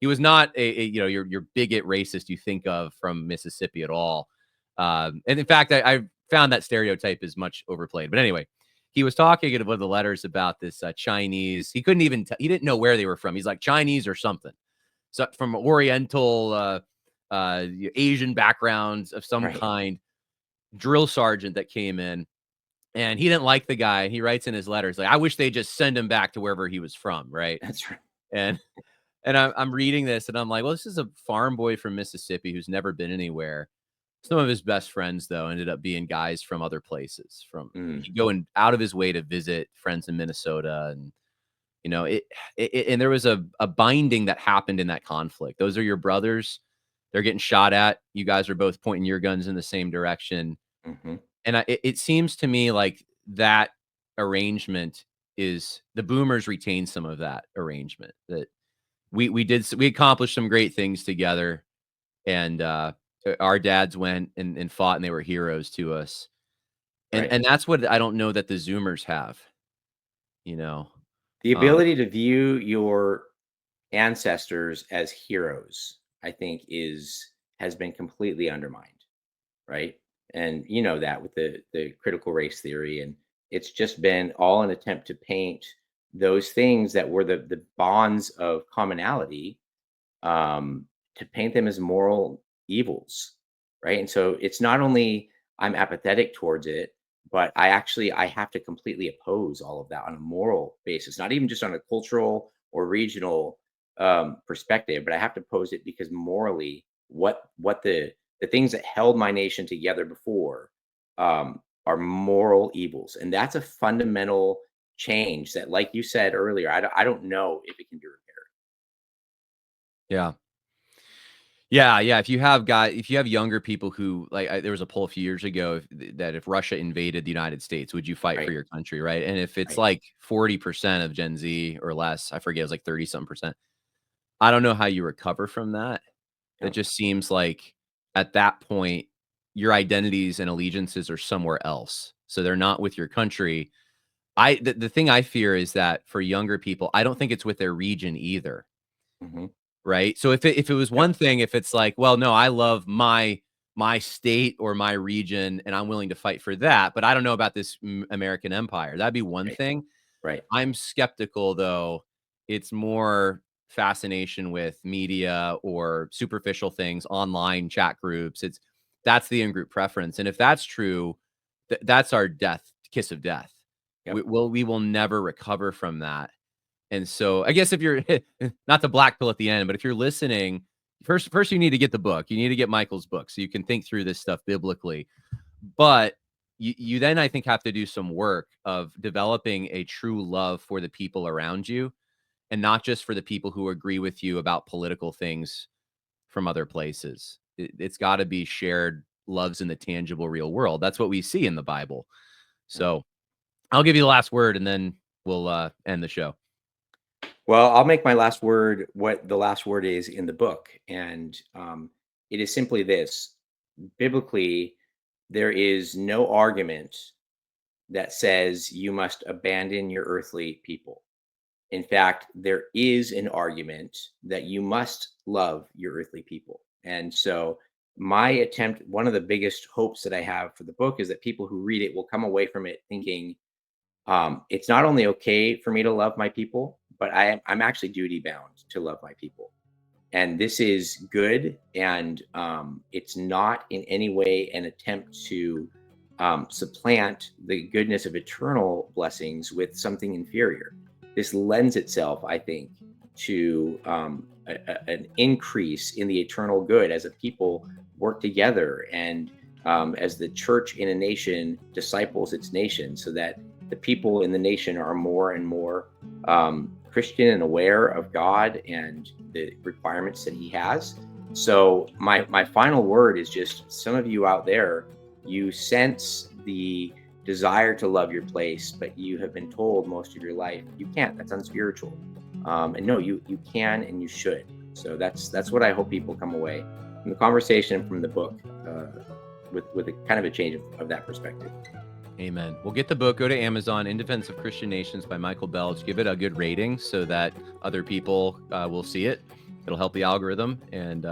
he was not a your bigot racist you think of from Mississippi at all. And in fact, I found that stereotype is much overplayed. But anyway, he was talking in one of the letters about this Chinese. He couldn't even he didn't know where they were from. He's like Chinese or something, so from Oriental, Asian backgrounds of some
Right.
kind. Drill sergeant that came in, and he didn't like the guy. He writes in his letters like, "I wish they just send him back to wherever he was from." Right,
That's right.
and I'm reading this and I'm like, well, this is a farm boy from Mississippi who's never been anywhere. Some of his best friends, though, ended up being guys from other places. From
Mm.
he going out of his way to visit friends in Minnesota, and you know and there was a binding that happened in that conflict. Those are your brothers. They're getting shot at. You guys are both pointing your guns in the same direction,
Mhm.
and it seems to me like that arrangement is the boomers retain some of that arrangement that we accomplished some great things together, and our dads went and fought, and they were heroes to us,
Right.
and that's what I don't know that the Zoomers have, you know.
The
Um,
ability to view your ancestors as heroes, I think, is has been completely undermined, right? And you know that with the critical race theory, and it's just been all an attempt to paint those things that were the bonds of commonality, um, to paint them as moral evils, right? And so it's not only I'm apathetic towards it, but I have to completely oppose all of that on a moral basis, not even just on a cultural or regional perspective, but I have to oppose it because morally, what the things that held my nation together before, are moral evils, and that's a fundamental change that, like you said earlier, I don't know if it can be repaired.
yeah. Yeah, if you have younger people who like there was a poll a few years ago that if Russia invaded the United States, would you fight for
Right,
your country, right? And if it's
right,
like 40% of Gen Z or less, I forget, it was like 30 something percent. I don't know how you recover from that. It
yeah,
just seems like at that point, your identities and allegiances are somewhere else. So they're not with your country. The thing I fear is that for younger people, I don't think it's with their region either.
mhm,
right? So if it was
Yep.
one thing, if it's like, well, no, I love my state or my region, and I'm willing to fight for that, but I don't know about this American empire. That'd be one
Right.
thing.
Right.
I'm skeptical though. It's more fascination with media or superficial things, online chat groups. That's the in-group preference. And if that's true, that's our kiss of death.
Yep.
We will never recover from that. And so I guess if you're not the black pill at the end, but if you're listening, first you need to get the book. You need to get Michael's book so you can think through this stuff biblically. But you then, I think, have to do some work of developing a true love for the people around you, and not just for the people who agree with you about political things from other places. It's got to be shared loves in the tangible real world. That's what we see in the Bible.
Yep.
So I'll give you the last word and then we'll end the show.
Well, I'll make my last word what the last word is in the book. And it is simply this: biblically, there is no argument that says you must abandon your earthly people. In fact, there is an argument that you must love your earthly people. And so, my attempt, one of the biggest hopes that I have for the book is that people who read it will come away from it thinking, it's not only okay for me to love my people, but I'm actually duty bound to love my people. And this is good. And it's not in any way an attempt to supplant the goodness of eternal blessings with something inferior. This lends itself, I think, to an increase in the eternal good as a people work together, and as the church in a nation disciples its nation, so that the people in the nation are more and more Christian and aware of God and the requirements that He has. So my final word is just, some of you out there, you sense the desire to love your place, but you have been told most of your life you can't. That's unspiritual. And no, you can and you should. So that's what I hope people come away from the conversation, from the book, with a kind of a change of that perspective.
Amen. We'll get the book. Go to Amazon, In Defense of Christian Nations by Michael Belch. Give it a good rating so that other people will see it. It'll help the algorithm. And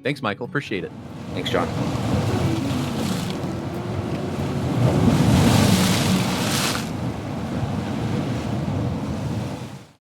thanks, Michael. Appreciate it.
Thanks, John.